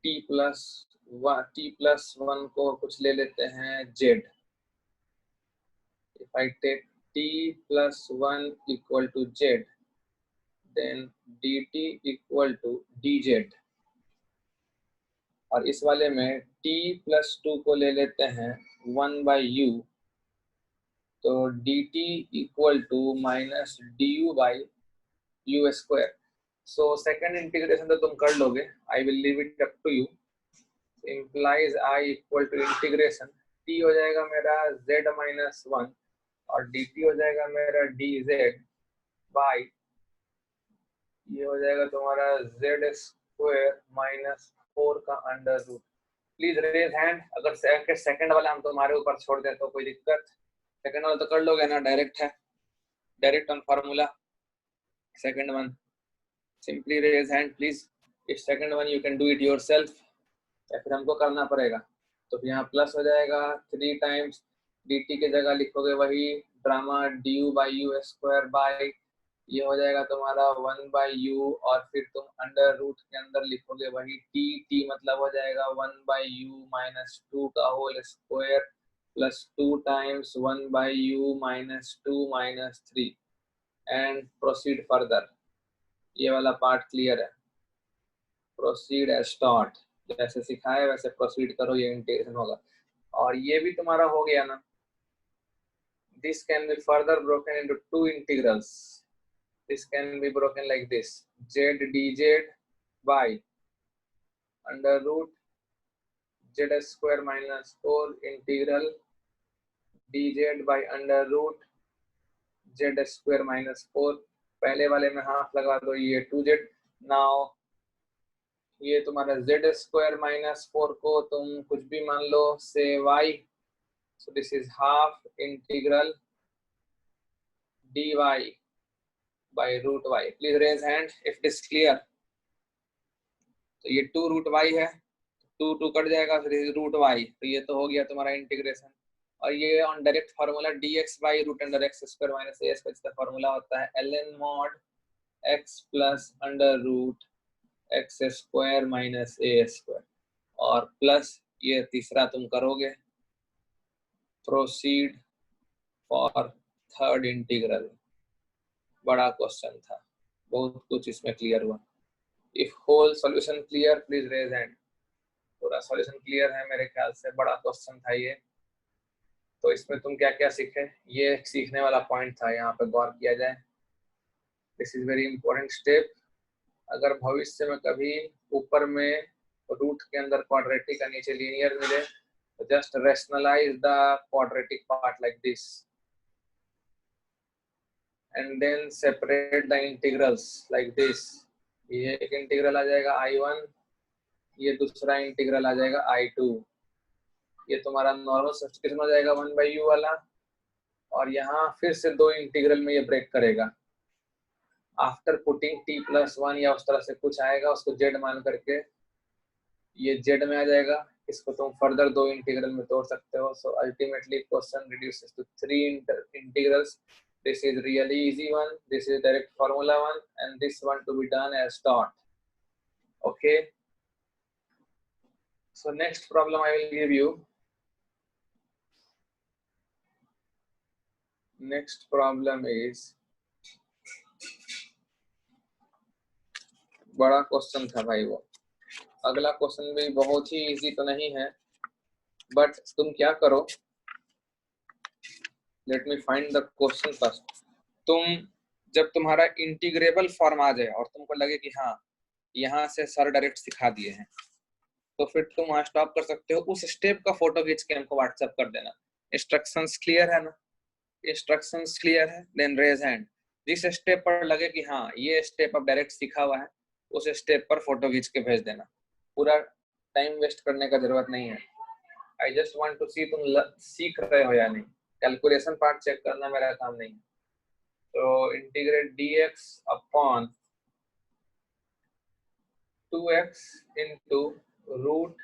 S1: t प्लस 1 को कुछ ले लेते हैं z, if I take t plus 1 equal to z, then dt equal to dz, और इस वाले में t plus 2 को ले लेते हैं 1 by u, तो dt equal to minus du by u square। So second integration तो तुम कर लोगे, I will leave it up to you. Implies I equal to integration, t हो जाएगा मेरा z माइनस 1 और dt हो जाएगा मेरा dz बाई, ये हो जाएगा तुम्हारा z स्क्वायर माइनस 4 का under root. Please raise hand अगर सेकंड वाला हम तुम्हारे ऊपर छोड़ दें तो कोई दिक्कत? सेकंड वाला तो कर लोगे ना, डायरेक्ट है, direct on formula. Second one simply raise hand please. If second one you can do it yourself या फिर हमको करना पड़ेगा। तो यहाँ प्लस हो जाएगा 3 टाइम्स dt के जगह लिखोगे वही drama du by you square by, ये हो जाएगा तुम्हारा 1 बाई यू, और फिर तुम अंडर रूट के अंदर लिखोगे वही t मतलब हो जाएगा 1 बाई यू माइनस 2 का whole square plus 2 times 1 by u minus 2 minus 3 and proceed further. ये वाला पार्ट क्लियर है? प्रोसीड एज टॉट, जैसे सिखाए वैसे प्रोसीड करो, ये इंटीग्रेशन होगा। और ये भी तुम्हारा हो गया ना। This can be further broken into 2 integrals. This can be broken like this, z dz by under root z square minus 4 integral dz by under root z square minus 4। पहले वाले में हाफ लगा दो, ये 2z। नाउ ये तुम्हारा z स्क्वायर माइनस 4 को तुम कुछ भी मान लो, से y, so this is half integral dy by root y। please raise hand if it is clear। तो ये 2 रूट y है, 2 कट जाएगा, फिर रूट y, तो ये तो हो गया तुम्हारा इंटीग्रेशन। और ये on direct formula dx by root under x square minus a square, इसका फार्मूला होता है ln mod x plus under root x square minus a square, और प्लस ये तीसरा तुम करोगे प्रोसीड फॉर थर्ड इंटीग्रल। बड़ा क्वेश्चन था, बहुत कुछ इसमें क्लियर हुआ। If whole solution clear please raise hand. पूरा सॉल्यूशन क्लियर है मेरे ख्याल से, बड़ा क्वेश्चन था ये। तो इसमें तुम क्या क्या सीखे, ये सीखने वाला पॉइंट था, यहाँ पे गौर किया जाए। This is very important step. अगर भविष्य में कभी ऊपर में रूट के अंदर क्वाड्रेटिक और नीचे लीनियर मिले तो just rationalise the quadratic part like this and then separate the integrals like this. ये एक इंटीग्रल आ जाएगा I1, ये दूसरा इंटीग्रल आ जाएगा I2। ये तुम्हारा नॉर्मल सब्स्टिट्यूशन हो जाएगा 1/u वाला, और यहाँ फिर से दो इंटीग्रल में ये ब्रेक करेगा। आफ्टर पुटिंग t+1 या उस तरह से कुछ आएगा, उसको z मान करके ये z में आ जाएगा। इसको तुम फर्दर दो इंटीग्रल में तोड़ सकते हो। So ultimately question reduces to 3 integrals. This is really easy one. This is direct formula one, and this one to be done as dot. Okay. So next problem I will give you. Next problem is, बड़ा क्वेश्चन था भाई वो। अगला क्वेश्चन भी बहुत ही इजी तो नहीं है, बट तुम क्या करो, let me find the question first. तुम जब तुम्हारा इंटीग्रेबल फॉर्म आ जाए और तुमको लगे कि हाँ यहाँ से सर डायरेक्ट सिखा दिए हैं, तो फिर तुम वहां स्टॉप कर सकते हो। उस स्टेप का फोटो खींच के हमको व्हाट्सएप कर देना। इंस्ट्रक्शंस क्लियर है ना? इंस्ट्रक्शंस क्लियर है, देन रेज हैंड। जिस स्टेप पर लगे कि हाँ ये स्टेप अब डायरेक्ट सीखा हुआ है, उस स्टेप पर फोटो खींच के भेज देना। पूरा टाइम वेस्ट करने का जरूरत नहीं है। आई जस्ट वांट टू सी तुम सीख रहे हो या नहीं। कैलकुलेशन पार्ट चेक करना मेरा काम नहीं है। तो integrate dx upon 2x into root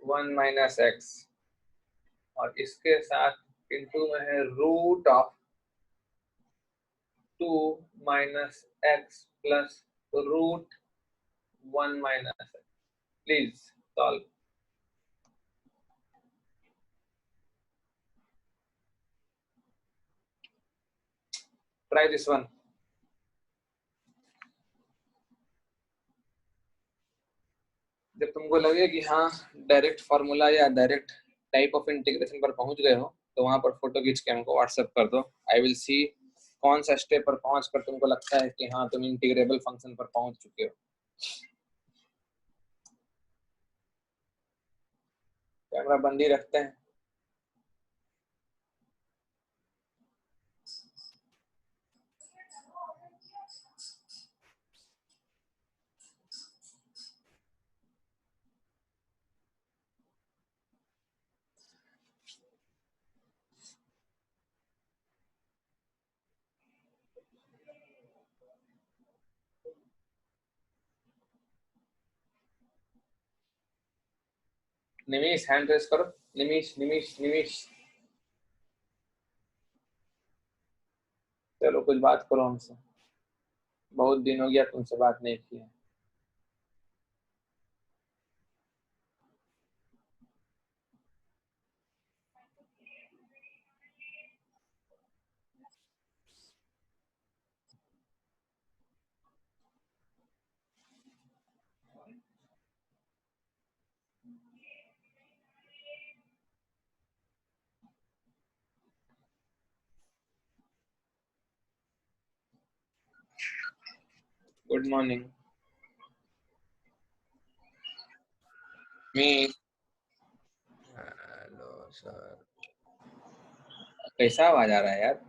S1: 1 - x, और इसके साथ इंटू में है root of 2 - x plus root 1 - x। Please solve. Try this one. जब तुमको लगे कि हाँ डायरेक्ट फार्मूला या डायरेक्ट टाइप ऑफ इंटीग्रेशन पर पहुंच गए हो, तो वहां पर फोटो खींच के हमको व्हाट्सएप कर दो। आई विल सी कौन सा स्टेप पर पहुंच कर तुमको लगता है कि हाँ तुम इंटीग्रेबल फंक्शन पर पहुंच चुके हो। कैमरा बंद ही रखते हैं। निमिष हैंड रेस करो। निमिष निमिष निमिष, चलो कुछ बात करो हमसे, बहुत दिन हो गया तुमसे बात नहीं की है। Good morning. Me hello sir. कैसा आवाज आ रहा है यार?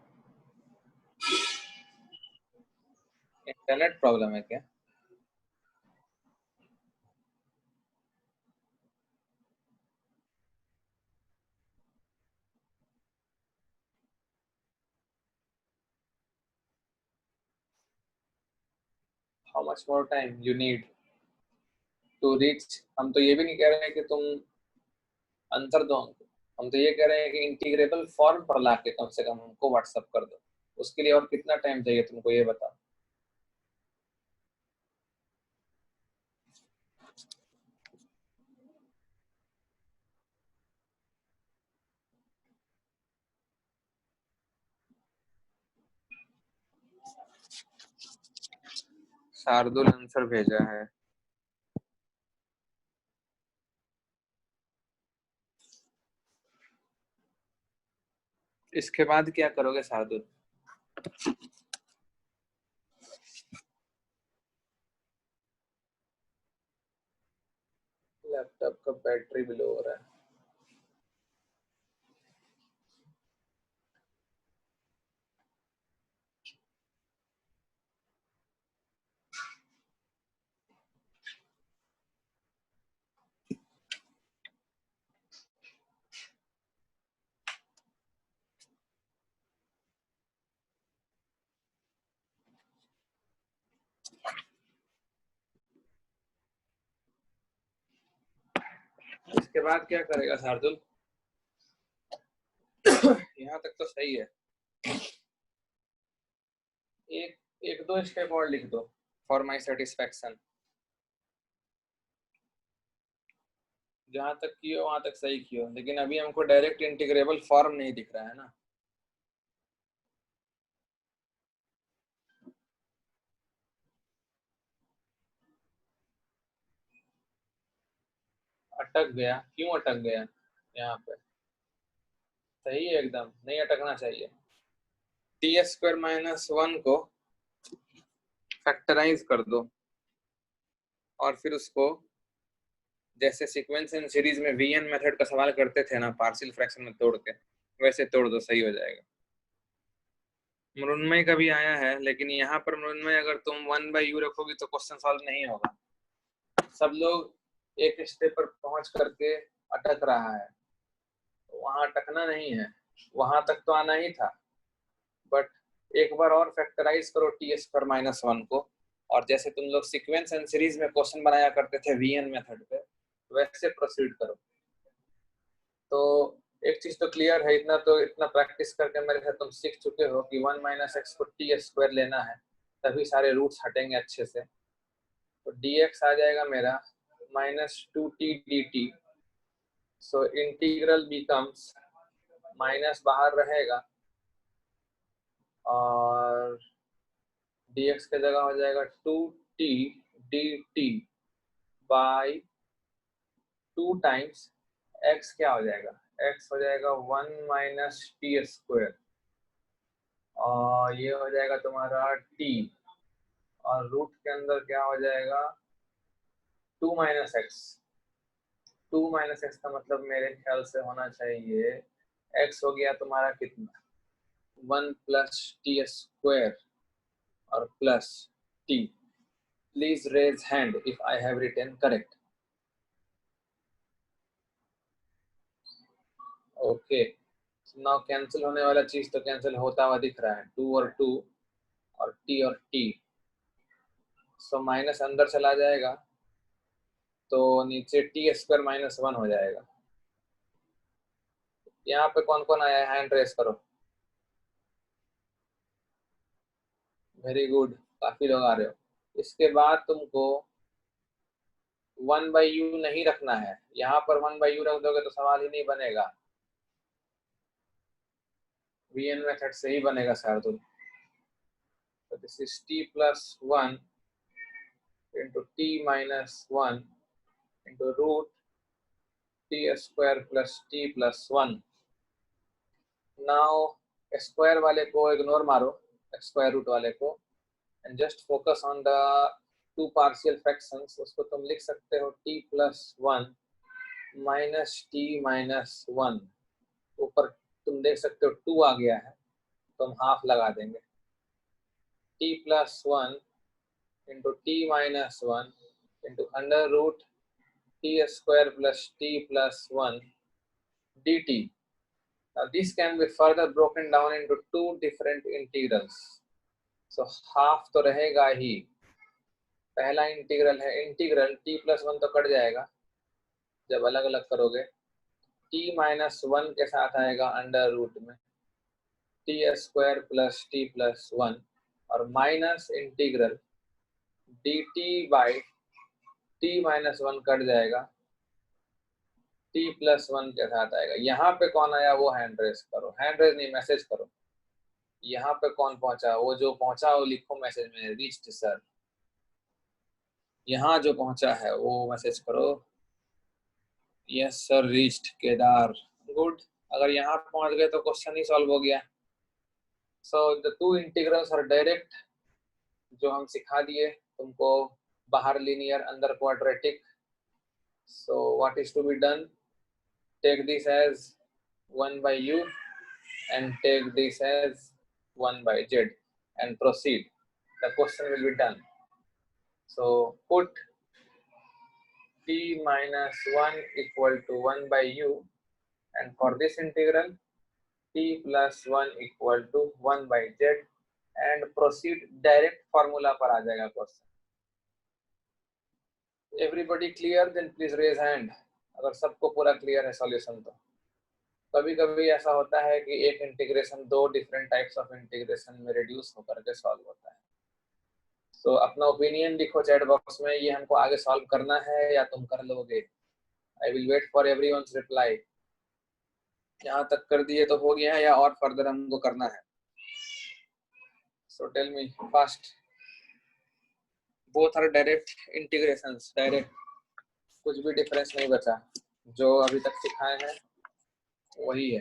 S1: इंटरनेट प्रॉब्लम है क्या? How much more time you need to reach? हम तो ये भी नहीं कह रहे हैं कि तुम आंसर दो हमको, हम तो ये कह रहे हैं कि इंटीग्रेबल फॉर्म पर लाके कम से कम हमको व्हाट्सएप कर दो। उसके लिए और कितना टाइम चाहिए तुमको, ये बताओ। शार्दुल आंसर भेजा है। इसके बाद क्या करोगे शार्दुल? लैपटॉप का बैटरी भी लो हो रहा है। इसके बाद क्या करेगा शार्दुल? यहाँ तक तो सही है। एक दो स्टेप और लिख दो फॉर माई सेटिस्फेक्शन। जहां तक कियो वहां तक सही कियो, लेकिन अभी हमको डायरेक्ट इंटीग्रेबल फॉर्म नहीं दिख रहा है ना। अटक गया, क्यों अटक गया? यहाँ पे सही है एकदम, नहीं अटकना चाहिए। टी स्क्वायर माइनस 1 को फैक्टराइज कर दो और फिर उसको जैसे सीक्वेंस एंड सीरीज में वीएन मेथड का सवाल करते थे ना, पार्शियल फ्रैक्शन में तोड़ के, वैसे तोड़ दो, सही हो जाएगा। मृण्मय का भी आया है, लेकिन यहाँ पर मृण्मय अगर तुम 1/u रखोगी तो क्वेश्चन सॉल्व नहीं होगा। सब लोग एक स्टेप पर पहुंच करके अटक रहा है, वहां अटकना नहीं है, वहां तक तो आना ही था। बट एक बार और फैक्टराइज करो टी स्क्वायर माइनस 1 को, और जैसे तुम लोग सीक्वेंस एंड सीरीज में क्वेश्चन बनाया करते थे वीएन मेथड पे, वैसे प्रोसीड करो। तो एक चीज तो क्लियर है, इतना प्रैक्टिस करके मेरे से तुम सीख चुके हो कि 1 माइनस एक्स को टी स्क्वायर लेना है, तभी सारे रूट्स हटेंगे अच्छे से। तो dx आ जाएगा मेरा -2t dt। So integral becomes, minus बाहर रहेगा और dx की जगह हो जाएगा 2t dt by 2 times x। क्या हो जाएगा? x हो जाएगा 1 माइनस टी स्क्वायर, और ये हो जाएगा तुम्हारा t, और रूट के अंदर क्या हो जाएगा? 2 माइनस एक्स। 2 माइनस एक्स का मतलब मेरे ख्याल से होना चाहिए x हो गया तुम्हारा कितना? 1 प्लस टी स्क्वायर और plus t। Please raise hand if I have written correct. Okay, now cancel होने वाला चीज तो कैंसिल होता हुआ दिख रहा है, 2 और 2 और t। सो माइनस अंदर चला जाएगा तो नीचे टी स्क्वायर माइनस 1 हो जाएगा। यहाँ पे कौन कौन आया है? हैंड रेस करो। वेरी गुड, काफी लोग आ रहे हो। इसके बाद तुमको 1/u नहीं रखना है, यहाँ पर 1/u रख दोगे तो सवाल ही नहीं बनेगा, वीएन मेथड से ही बनेगा शार्दुल। तो this is t plus 1 into t minus 1 into root t square plus t plus 1। Now square वाले को इग्नोर मारो, स्क्वायर रूट वाले को, and just focus on the 2 partial fractions. उसको तुम लिख सकते हो t plus 1 minus t minus 1। ऊपर तुम देख सकते हो 2 आ गया है, तो हम हाफ लगा देंगे। t plus 1 into t minus 1 into under root t square plus t plus 1 dt। Now this can be further broken down into 2 different integrals. So half तो रहेगा ही। पहला इंटीग्रल है इंटीग्रल t प्लस 1 तो कट जाएगा जब अलग अलग करोगे, t माइनस 1 के साथ आएगा अंडर रूट में t square plus t plus 1, और minus integral dt by t minus 1 cut जाएगा, t प्लस 1 के साथ आएगा। यहाँ पे कौन आया वो हैंड रेस करो, हैंड रेस नहीं मैसेज करो। यहाँ पे कौन पहुंचा? वो जो पहुंचा वो लिखो मैसेज में, रीच्ड सर। यहाँ जो पहुंचा है वो मैसेज करो, yes sir reached Kedar. Good, अगर यहाँ पहुंच गए तो क्वेश्चन ही सॉल्व हो गया। So the two integrals are direct, जो हम सिखा दिए तुमको, बाहर लीनियर अंदर quadratic. So what is to be done, take this as 1 by u and take this as 1 by z and proceed. The question will be done. So put t minus 1 equal to 1 by u, and for this integral t plus 1 equal to 1 by z, and proceed. Direct formula पर आ जाएगा question. Everybody clear? Then please raise hand अगर सबको पूरा क्लियर है सॉल्यूशन। तो कभी कभी ऐसा होता है कि एक इंटीग्रेशन दो डिफरेंट टाइप्स ऑफ इंटीग्रेशन में रिड्यूस होकर के सॉल्व होता है। तो अपना ओपिनियन लिखो चैट बॉक्स में, ये हमको आगे सॉल्व करना है या तुम कर लोगे। I will wait for everyone's reply. यहाँ तक कर दिए तो हो गया है या और फर्दर हमको करना है? So tell me fast. Both are direct integrations, direct, कुछ भी डिफरेंस नहीं बचा, जो अभी तक सिखाए हैं वही है।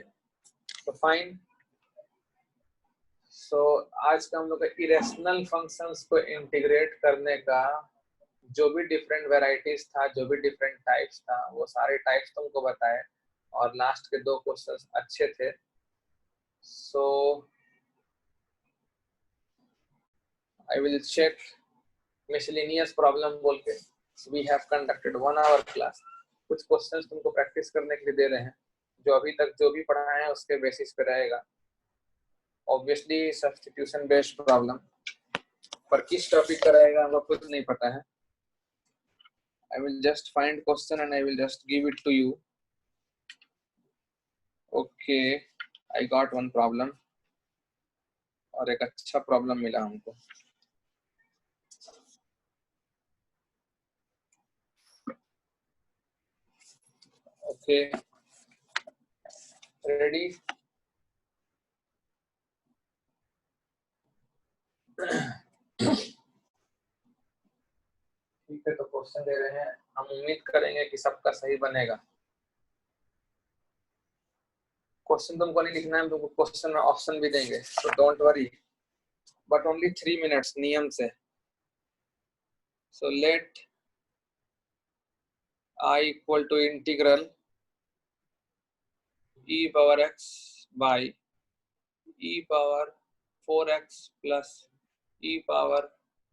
S1: तो फाइन। सो आज का हम लोग इरेशनल फंक्शंस को इंटीग्रेट करने का जो भी डिफरेंट वेराइटीज था, जो भी डिफरेंट टाइप्स था, वो सारे टाइप्स तुमको बताए, और लास्ट के दो क्वेश्चंस अच्छे थे। So I will check miscellaneous problem बोल के। We have conducted 1 hour class. कुछ क्वेश्चंस तुमको प्रैक्टिस करने के लिए दे रहे हैं, जो अभी तक जो भी पढ़ाए हैं उसके बेसिस पे रहेगा। ऑब्वियसली सब्स्टिट्यूशन बेस्ड प्रॉब्लम, पर किस टॉपिक का रहेगा हमको खुद नहीं पता है। I will just find question and I will just give it to you. Okay, I got one problem, और एक अच्छा प्रॉब्लम मिला हमको। Okay, ready? ठीक है, तो क्वेश्चन दे रहे हैं, हम उम्मीद करेंगे कि सबका सही बनेगा। क्वेश्चन तुमको नहीं लिखना है, तुमको क्वेश्चन में ऑप्शन भी देंगे, so don't worry, but only 3 minutes नियम से। So let I equal to integral e power x by e power 4x plus e power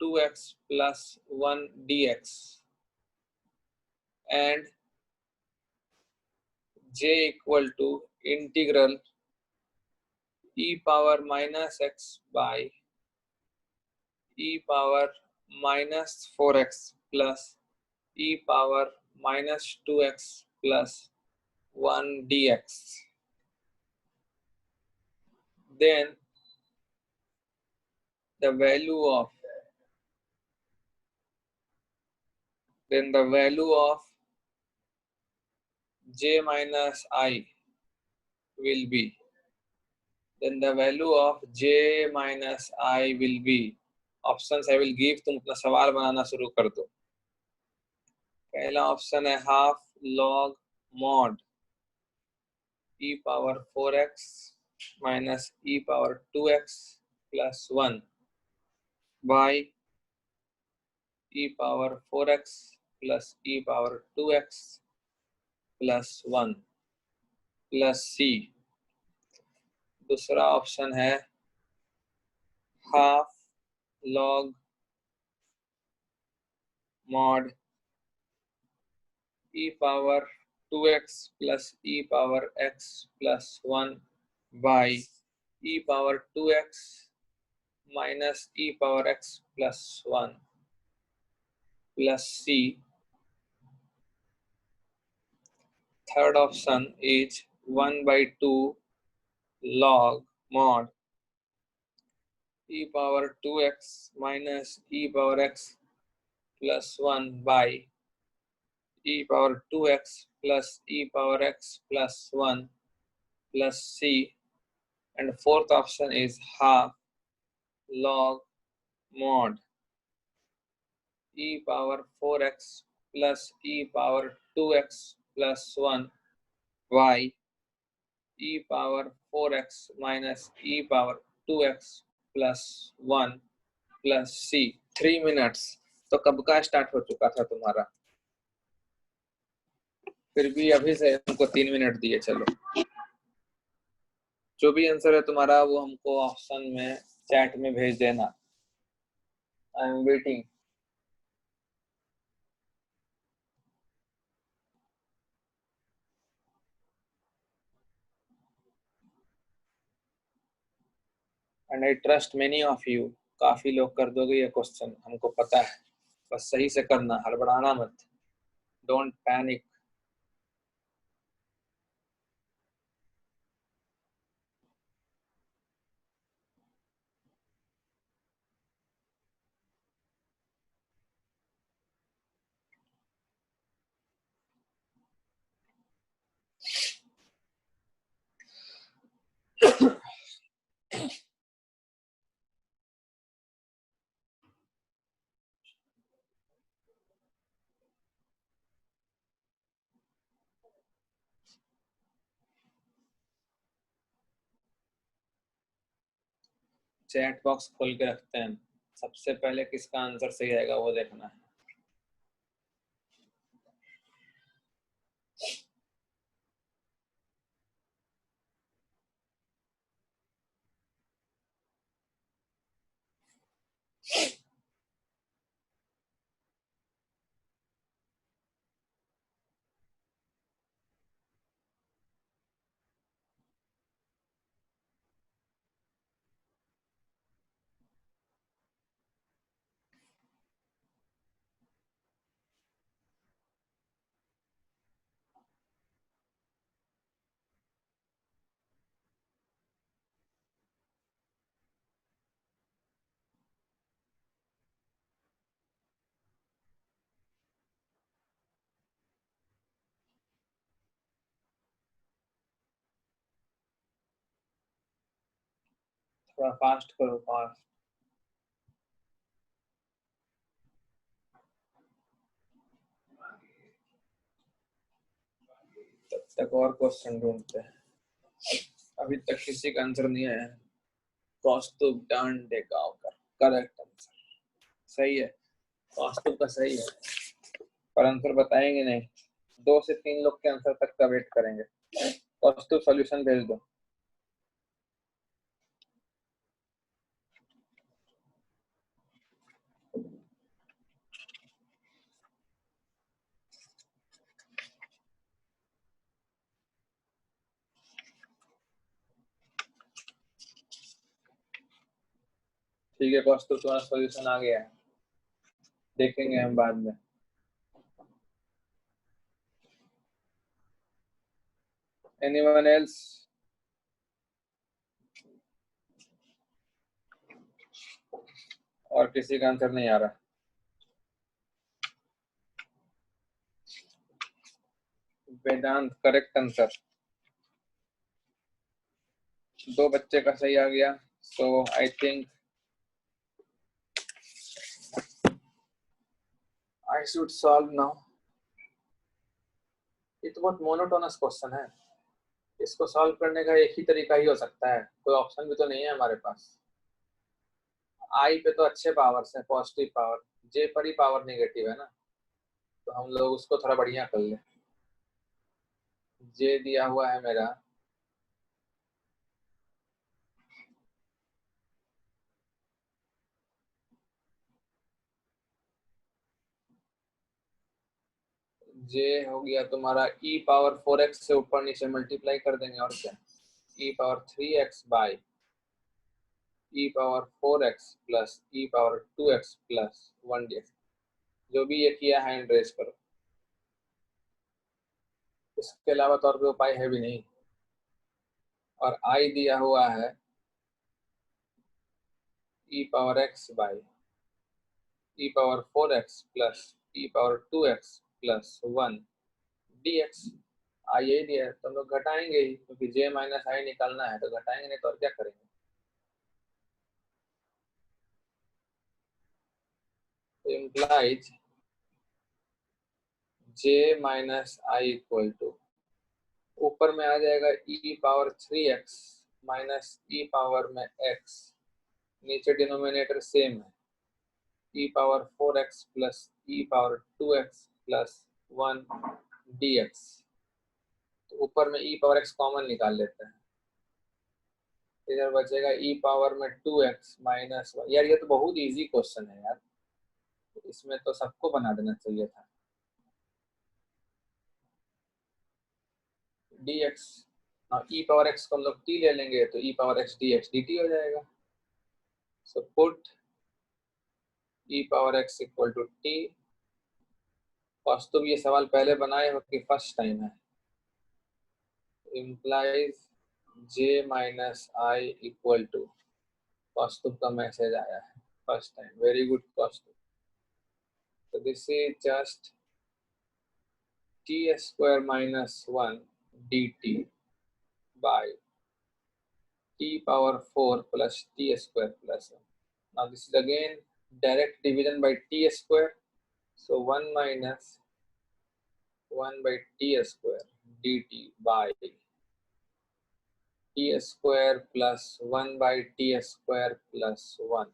S1: 2x plus 1 dx and j equal to integral e power minus x by e power minus 4x plus e power minus 2x plus 1 dx. Then the value of j minus I will be, options I will give, तुम अपना सवाल बनाना शुरू कर दो। पहला ऑप्शन है half log mod e power 4x minus e power 2x plus 1 by e power 4x plus e power 2x plus 1 plus c। दूसरा ऑप्शन है half log mod e power 2x plus e power x plus 1 by e power 2x minus e power x plus 1 plus c. Third option is 1 by 2 log mod e power 2x minus e power x plus 1 by e power 2x plus e power x plus 1 plus c. And fourth option is half log mod e power 4x plus e power 2x plus 1 by e power 4x minus e power 2x plus 1 plus c 3 minutes. तो कब का स्टार्ट हो चुका था तुम्हारा? फिर भी अभी से हमको 3 मिनट दिए। चलो जो भी आंसर है तुम्हारा वो हमको ऑप्शन में चैट में भेज देना। I am waiting. And I trust many of you. काफी लोग कर दोगे ये क्वेश्चन, हमको पता है। बस सही से करना, हड़बड़ाना मत। Don't panic. चैट बॉक्स खोल के रखते हैं। सबसे पहले किसका आंसर सही आएगा वो देखना है। थोड़ा फास्ट करो, फास्ट। तब तक और क्वेश्चन ढूंढते हैं। अभी तक किसी का आंसर नहीं आया। कौस्तुभ डांडेगांवकर करेक्ट आंसर। सही है, कौस्तुभ का सही है, पर आंसर बताएंगे नहीं। 2 से 3 लोग के आंसर तक का वेट करेंगे। कौस्तुभ सॉल्यूशन भेज दो। ठीक है कौस्तुभ, तुम्हारा सॉल्यूशन आ गया है, देखेंगे हम बाद में। Anyone else? और किसी का आंसर नहीं आ रहा? वेदांत करेक्ट आंसर। 2 बच्चे का सही आ गया। So I think I should solve now. ये तो बहुत मोनोटोनस क्वेश्चन है। इसको सॉल्व करने का एक ही तरीका ही हो सकता है, कोई ऑप्शन भी तो नहीं है हमारे पास। आई पे तो अच्छे पावर्स हैं, पॉजिटिव पावर। जे पर ही पावर नेगेटिव है ना, तो हम लोग उसको थोड़ा बढ़िया कर ले। जे दिया हुआ है मेरा जे हो गया तुम्हारा e पावर 4x से ऊपर नीचे मल्टीप्लाई कर देंगे और क्या, e power 3x by e power 4x plus e power 2x plus 1dx। जो भी ये किया हैंड रेस करो, इसके अलावा तो और कोई उपाय है भी नहीं। और i दिया हुआ है e power x by e power 4x plus e power 2x plus 1 dx। आई यही दिया है तो हम लोग घटाएंगे ही, क्योंकि j माइनस आई निकालना है तो घटाएंगे, नहीं तो और क्या करेंगे। तो implies j minus I equal to ऊपर में आ जाएगा e power 3x minus e power में x, नीचे डिनोमिनेटर सेम है, e power 4x plus e power 2x plus 1 dx। तो ऊपर में e पावर x कॉमन निकाल लेते हैं, इधर बचेगा e पावर में 2x माइनस 1। यार ये तो बहुत इजी क्वेश्चन है यार, इसमें तो सबको बना देना चाहिए था। dx, e पावर x को हम लोग t ले लेंगे तो e power x dx dt हो जाएगा। So put e power x equal to t। वास्तव ये सवाल पहले बनाए हो कि फर्स्ट टाइम है? Implies j minus I equal to, Kaustubh का मैसेज आया है first time, very good Kaustubh. तो this is just t square minus 1 dt by t power 4 plus t square plus 1। Now this is again direct division by t square, so 1 minus 1 by t square dt by t square plus 1 by t square plus 1,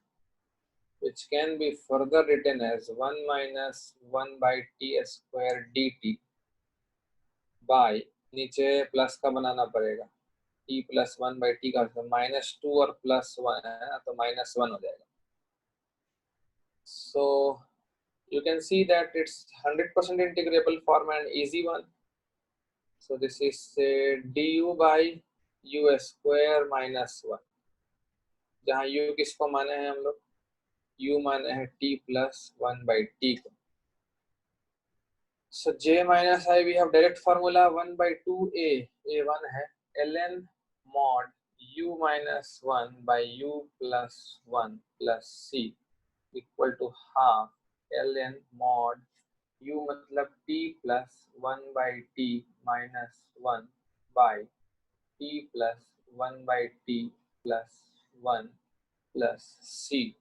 S1: which can be further written as 1 minus 1 by t square dt by, नीचे प्लस का बनाना पड़ेगा, t plus 1 by t का माइनस 2 और प्लस 1 है ना, तो माइनस 1 हो जाएगा। So you can see that it's 100% integrable form and easy one. So this is du by u square minus 1, जहाँ u किसको माने हैं हम लोग, u माने हैं t plus 1 by t को। So j minus I we have direct formula 1 by 2a, a1 है, ln mod u minus 1 by u plus 1 plus c equal to half ln mod u मतलब t plus 1 by t minus 1 by t plus 1 by t plus 1 plus c।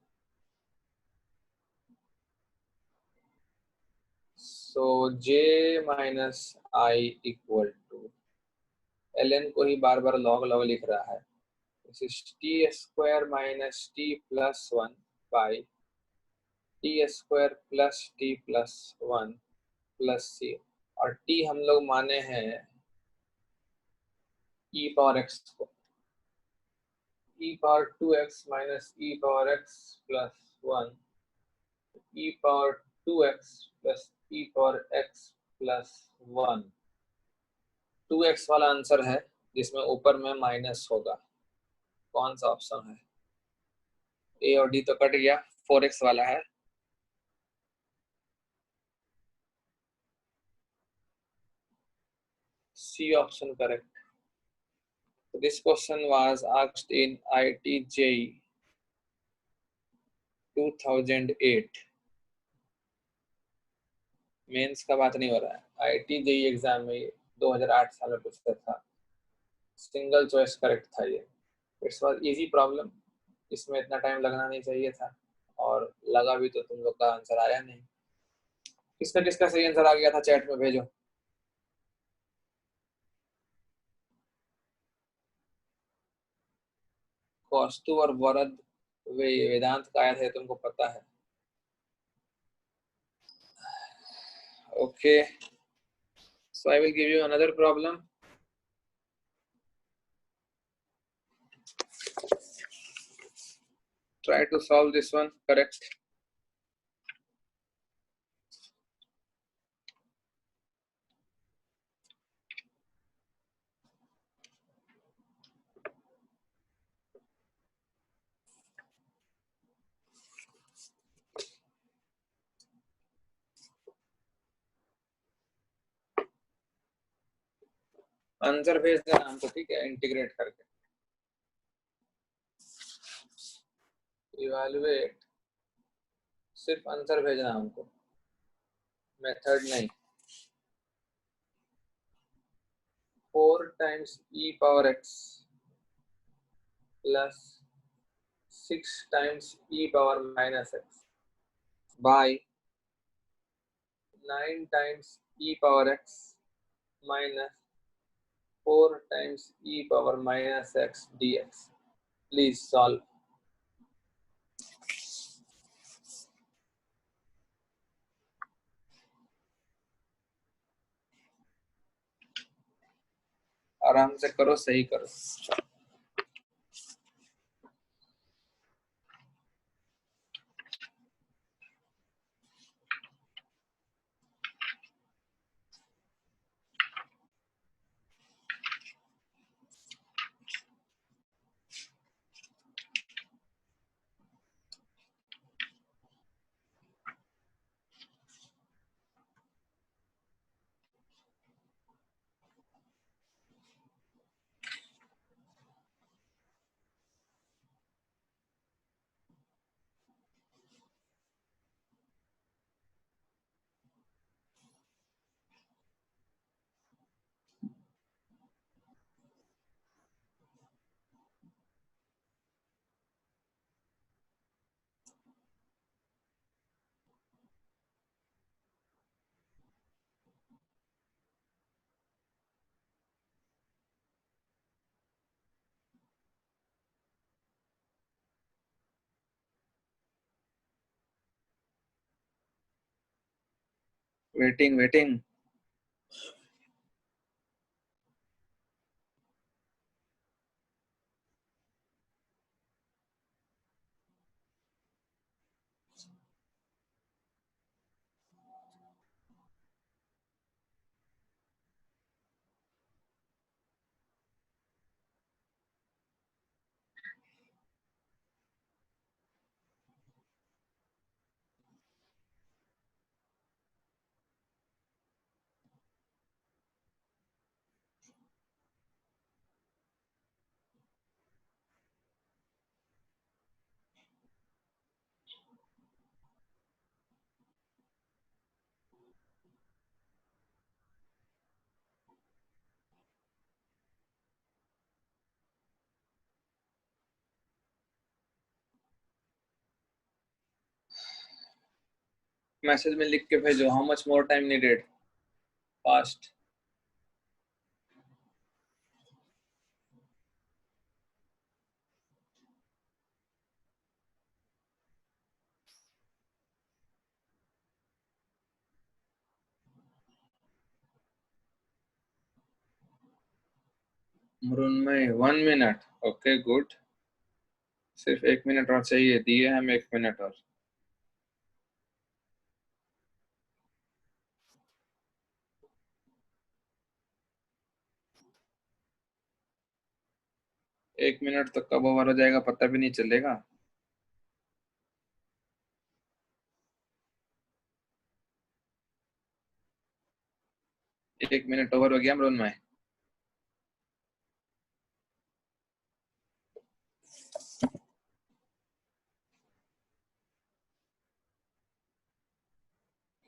S1: So j minus I equal to, ln को ही बार बार log log लिख रहा है, this is t square minus t plus 1 by t square plus t plus 1 plus c, और t हम लोग माने हैं e पावर x को, e power 2x minus e power x plus 1 e power 2x plus e power x plus 1। 2x वाला आंसर है जिसमें ऊपर में माइनस होगा, कौन सा ऑप्शन है? ए और डी तो कट गया, 4x वाला है। C option correct. This question was asked in IIT JEE 2008। Mains का बात नहीं हो रहा है, IIT JEE एग्जाम में 2008 साल में पूछा था, सिंगल चॉइस करेक्ट था ये। इट्स वाज इजी प्रॉब्लम, इसमें इतना टाइम लगना नहीं चाहिए था, और लगा भी तो तुम लोग का आंसर आया नहीं। किसका किसका सही आंसर आ गया था चैट में भेजो। कौस्तुभ और वरद वेदांत का आया था, तुमको पता है। Okay, so I will give you another problem. Try to solve this one correct. Answer भेज देना हमको, ठीक है, इंटीग्रेट करके। इवैल्यूएट, सिर्फ आंसर भेजना हमको, मेथड नहीं। 4 times e power x plus 6 times e power minus x by 9 times e power x minus 4 times e power minus x dx. Please solve. आराम से करो, सही करो। Waiting waiting. मैसेज में लिख के भेजो, how much more time needed, fast. Mrunmay 1 minute, okay good. सिर्फ 1 मिनट और चाहिए, दिए हम 1 मिनट और। एक मिनट तो कब ओवर हो जाएगा पता भी नहीं चलेगा। एक मिनट ओवर हो गया मृण्मय।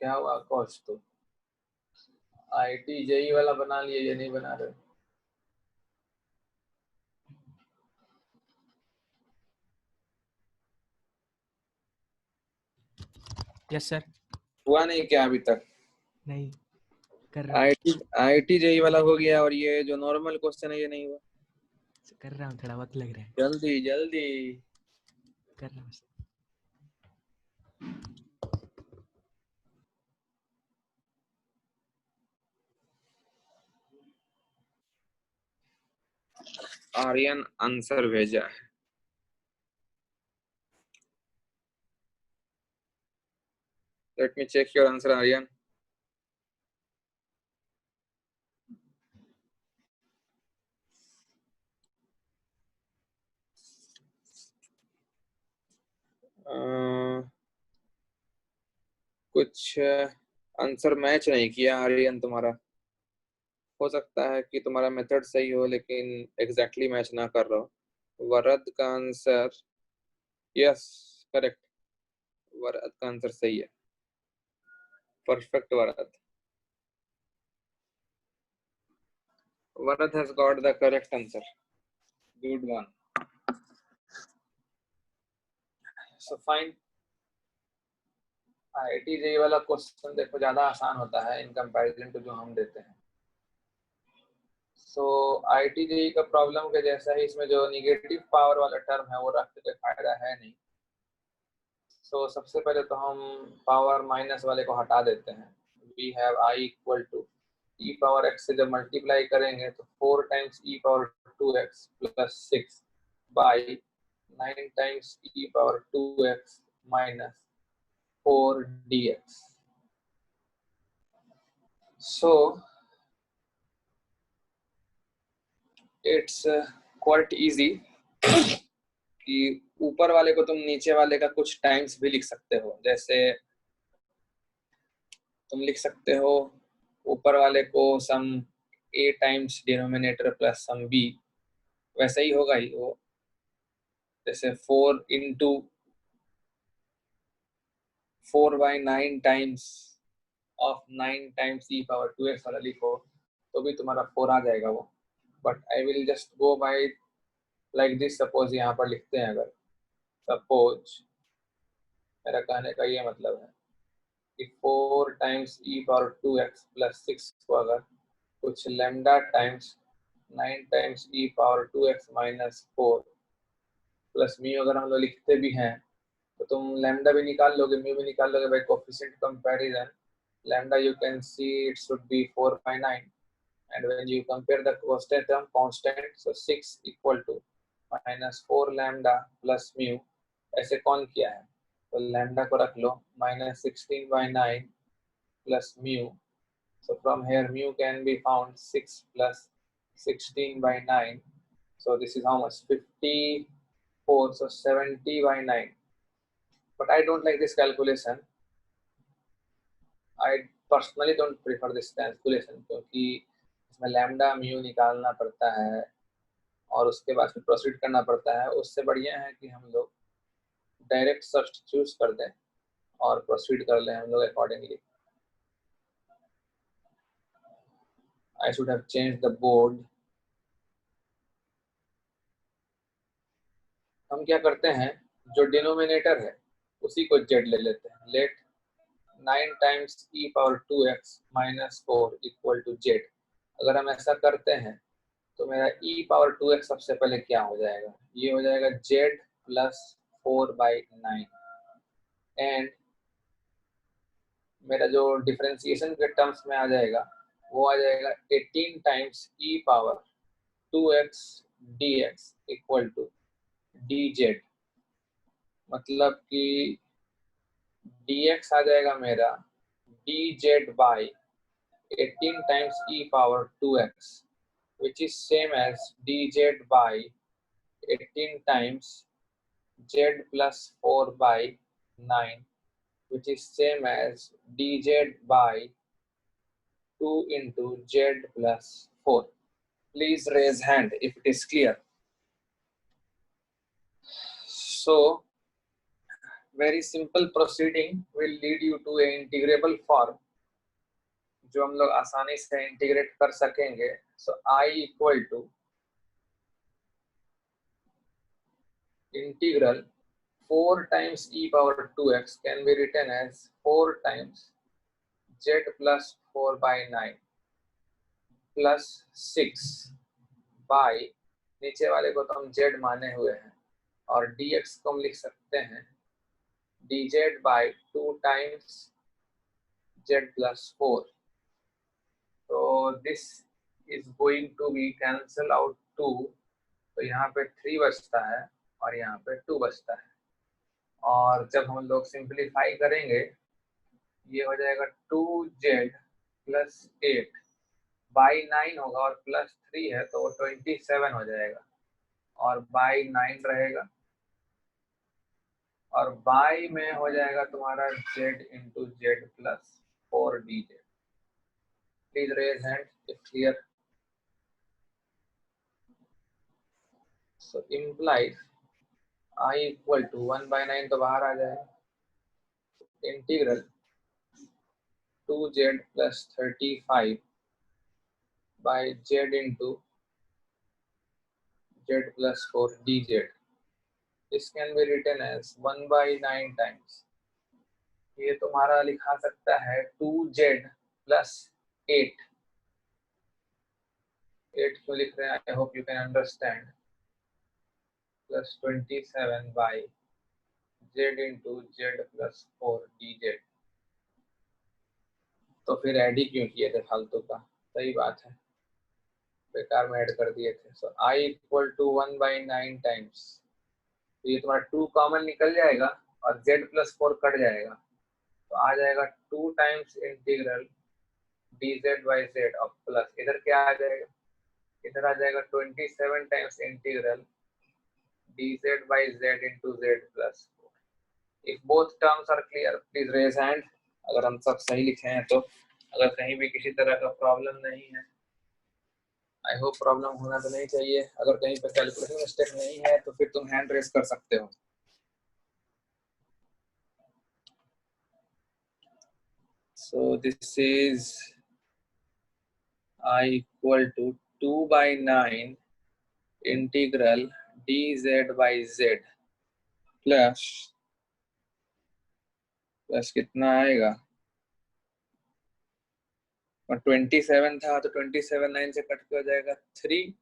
S1: क्या हुआ कोच, तो आईटी जेई वाला बना लिए, ये नहीं बना रहे?
S2: Yes sir.
S1: हुआ नहीं क्या अभी तक?
S2: नहीं कर रहा हूँ।
S1: आईटी जेई वाला हो गया और ये जो नॉर्मल क्वेश्चन है ये नहीं हुआ?
S2: कर रहा हूँ, थोड़ा वक्त लग रहा है।
S1: जल्दी जल्दी
S2: कर रहा हूँ।
S1: आर्यन आंसर भेजा है। Let me check your answer Aryan. कुछ आंसर मैच नहीं किया आर्यन तुम्हारा। हो सकता है कि तुम्हारा मेथड सही हो लेकिन एग्जैक्टली मैच ना कर रहा हो। वरद का आंसर यस करेक्ट, वरद का आंसर सही है, perfect Varad. Varad has got the correct answer. Good one. So fine. IIT JEE वाला क्वेश्चन देखो ज्यादा आसान होता है इन कंपैरिजन टू जो हम देते हैं। सो IIT-JEE का प्रॉब्लम के जैसा ही इसमें जो निगेटिव पावर वाला टर्म है वो रख के फायदा है नहीं। सो सबसे पहले तो हम पावर माइनस वाले को हटा देते हैं। We have I equal to e power x से जब मल्टीप्लाई करेंगे तो 4 times e power 2x plus 6 by 9 times e power 2x minus 4 dx। So it's quite easy कि ऊपर वाले को तुम नीचे वाले का कुछ टाइम्स भी लिख सकते हो। जैसे तुम लिख सकते हो ऊपर वाले को some a times denominator plus some b, वैसा ही होगा ही वो। जैसे 4 into 4/9 times of 9 times e power 2x वाला लिखो तो भी तुम्हारा 4 आ जाएगा वो। But I will just go by like this. Suppose यहाँ पर लिखते हैं, अगर सपोज मेरा कहने का ये मतलब है कि 4 times e power 2x plus 6 को अगर कुछ lambda times 9 times e power 2x minus 4 plus mu अगर हम लोग लिखते भी हैं तो तुम लैम्डा भी निकाल लोगे, म्यू भी निकाल लोगे bye coefficient comparison. Lambda you can see it should be 4/9, and when you compare the constant, so 6 equal to minus 4 lambda plus mu। ऐसे कौन किया है तो लैम्डा को रख लो minus 16/9 plus mu। So from here mu can be found 6 plus 16/9, so this is how much, 54, so 70/9। but I don't like this calculation। I personally don't prefer this calculation क्योंकि इसमें लैम्डा म्यू निकालना पड़ता है और उसके बाद फिर प्रोसीड करना पड़ता है। उससे बढ़िया है कि हम लोग डायरेक्ट सब्स्टिट्यूट कर दें और प्रोसीड कर लें हम लोग accordingly. I should have changed the board। हम क्या करते हैं, जो डिनोमिनेटर है उसी को z ले लेते हैं। Let 9 times e power 2x minus 4 equal to z। अगर हम ऐसा करते हैं तो मेरा e पावर 2x सबसे पहले क्या हो जाएगा, ये हो जाएगा z प्लस 4/9, एंड मेरा जो डिफरेंशिएशन के टर्म्स में आ जाएगा वो आ जाएगा 18 times e power 2x dx equal to dz। मतलब कि dx आ जाएगा मेरा dz by 18 times e power 2x which is same as dz by 18 times z plus 4/9 which is same as dz by 2 into z plus 4। Please raise hand if it is clear। So very simple proceeding will lead you to a integrable form जो हम लोग आसानी से इंटीग्रेट कर सकेंगे। सो I इक्वल टू integral 4 times e power 2x can be written as 4 times z plus 4/9 plus 6 by, नीचे वाले को तो हम z माने हुए हैं, और dx को हम लिख सकते हैं dz by 2 times z plus 4। तो this is going to be cancel out 2, तो यहाँ पे 3 बचता है और यहाँ पे 2 बचता है। और जब हम लोग सिंप्लीफाई करेंगे ये हो जाएगा 2z प्लस 8 बाई 9 होगा और प्लस 3 है तो वो 27 हो जाएगा, और बाई 9 रहेगा और बाई में हो जाएगा तुम्हारा z into z plus 4 dz। Please raise hand if clear. So implies I equal to 1/9 तो बाहर आ जाएगा, integral 2z plus 35 by z into z plus 4 dz। This can be written as 1/9 times, ये तुम्हारा लिखा सकता है 2z plus 8 8 क्यों लिख रहे हैं? I hope you can understand. Plus 27 by z into z plus 4 dz. तो फिर ऐड ही क्यों किए थे फालतू का? सही बात है, बेकार में ऐड कर दिए थे. सो i इक्वल टू 1/9 टाइम्स. तो ये तुम्हारा 2 कॉमन निकल जाएगा और z प्लस 4 कट जाएगा, तो आ जाएगा 2 times integral dz by z और प्लस इधर क्या आ जाएगा? इधर आ जाएगा 27 times integral dz by z into z plus 4. If both terms are clear please raise hand. अगर हम सब सही लिखे हैं तो. अगर कहीं भी किसी तरह का प्रॉब्लम नहीं है, आई होप प्रॉब्लम होना तो नहीं चाहिए. अगर कहीं पे कैलकुलेशन मिस्टेक नहीं है तो फिर तुम हैंड रेज कर सकते हो. So this is I equal to 2/9 integral dz by z plus कितना आएगा? और 27 था तो 27 9 से कट के हो जाएगा 3.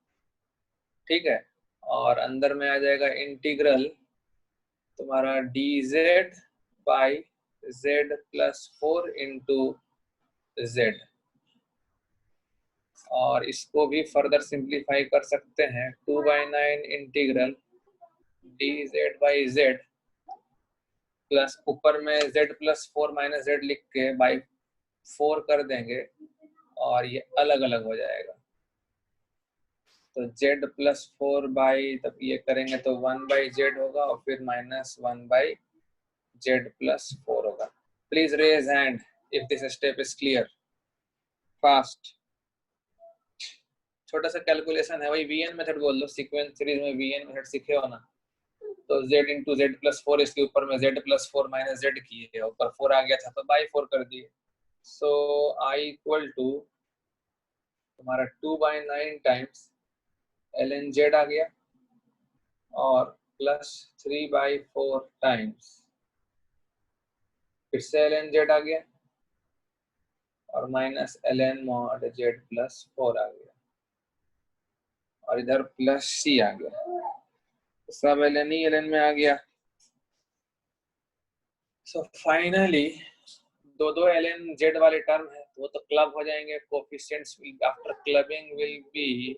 S1: ठीक है, और अंदर में आ जाएगा इंटीग्रल तुम्हारा dz by z plus 4 into z. और इसको भी फर्दर सिंप्लीफाई कर सकते हैं. 2/9 integral dz by z plus ऊपर में z प्लस 4 माइनस z लिख के बाई 4 कर देंगे और ये अलग अलग हो जाएगा. तो z प्लस 4 बाई, तब ये करेंगे तो 1/z होगा और फिर माइनस 1/z प्लस 4 होगा. Please raise hand if this step is clear. Fast. छोटा सा कैलकुलेशन है, वही वीएन मेथड बोल दो. सीक्वेंस सीरीज में वीएन मेथड सीखे हो ना. तो z इंटू जेड प्लस 4, इसके ऊपर में z प्लस 4 माइनस z किए, ऊपर 4 आ गया था तो बाई 4 कर दिए. सो i इक्वल टू तुम्हारा 2/9 टाइम्स ln z आ गया और प्लस 3/4 टाइम्स फिर से ln z आ गया और minus ln mod z plus 4 आ गया और इधर प्लस c आ गया. तो सब ln ही ln में आ गया. सो फाइनली दो ln z वाले टर्म है वो तो क्लब हो जाएंगे. Coefficients after clubbing will be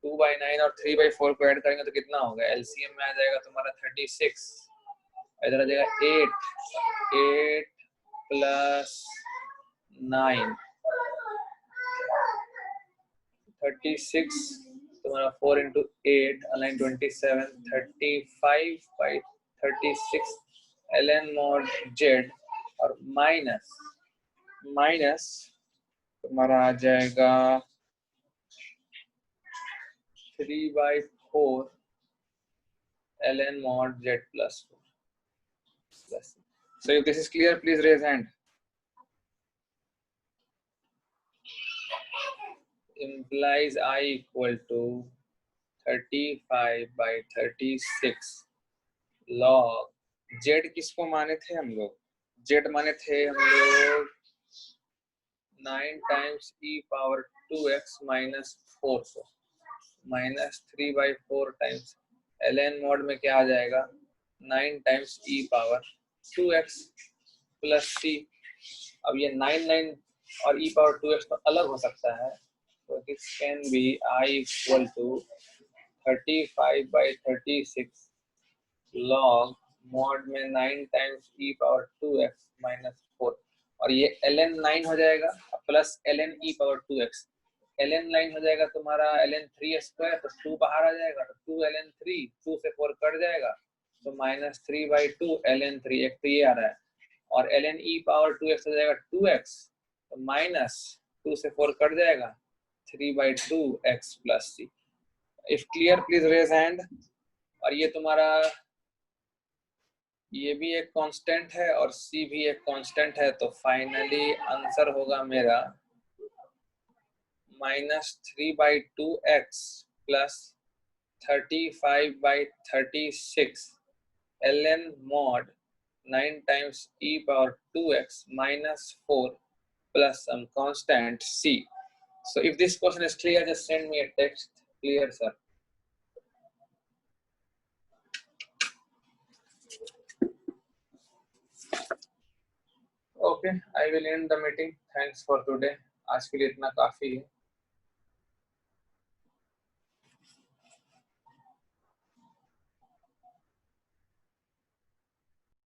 S1: 2/9 और 3/4 को ऐड करेंगे तो कितना होगा? एलसीएम में आ जाएगा तुम्हारा 36. इधर आ जाएगा 8 प्लस 9 36 तुम्हारा 4 into 8 align 27 35/36 ln mod z और माइनस तुम्हारा आ जाएगा 3/4 ln mod z plus 4. So if this is clear, please raise hand. Implies I equal to 35/36 log z. किसको माने थे हम लोग? z माने थे हम लोग 9 times e power 2x minus 4 को माइनस 3/4 टाइम्स ln mod में क्या आ जाएगा? 9 times e power 2x plus c. अब ये 9 और e पावर 2x तो अलग हो सकता है. तो this can be I equal to 35/36 log mod में 9 times e power 2x minus 4 और ये ln 9 हो जाएगा plus ln e power 2x. ln 9 हो जाएगा तुम्हारा ln 3 स्क्वायर, तो 2 बाहर आ जाएगा तो 2 ln 3, 2 से 4 कट जाएगा तो माइनस 3/2 ln 3. एक तो ये आ रहा है और ln e पावर 2x हो जाएगा 2x तो माइनस 2 से 4 कट जाएगा 3/2 x plus c. If clear please raise hand. और ये तुम्हारा ये भी एक कांस्टेंट है और c भी एक कांस्टेंट है, तो फाइनली आंसर होगा मेरा minus 3/2x plus 35/36 ln mod 9 times e power 2x minus 4 plus some constant c. So if this question is clear, just send me a text. Clear, sir. Okay, I will end the meeting. Thanks for today. आज के लिए इतना काफी है.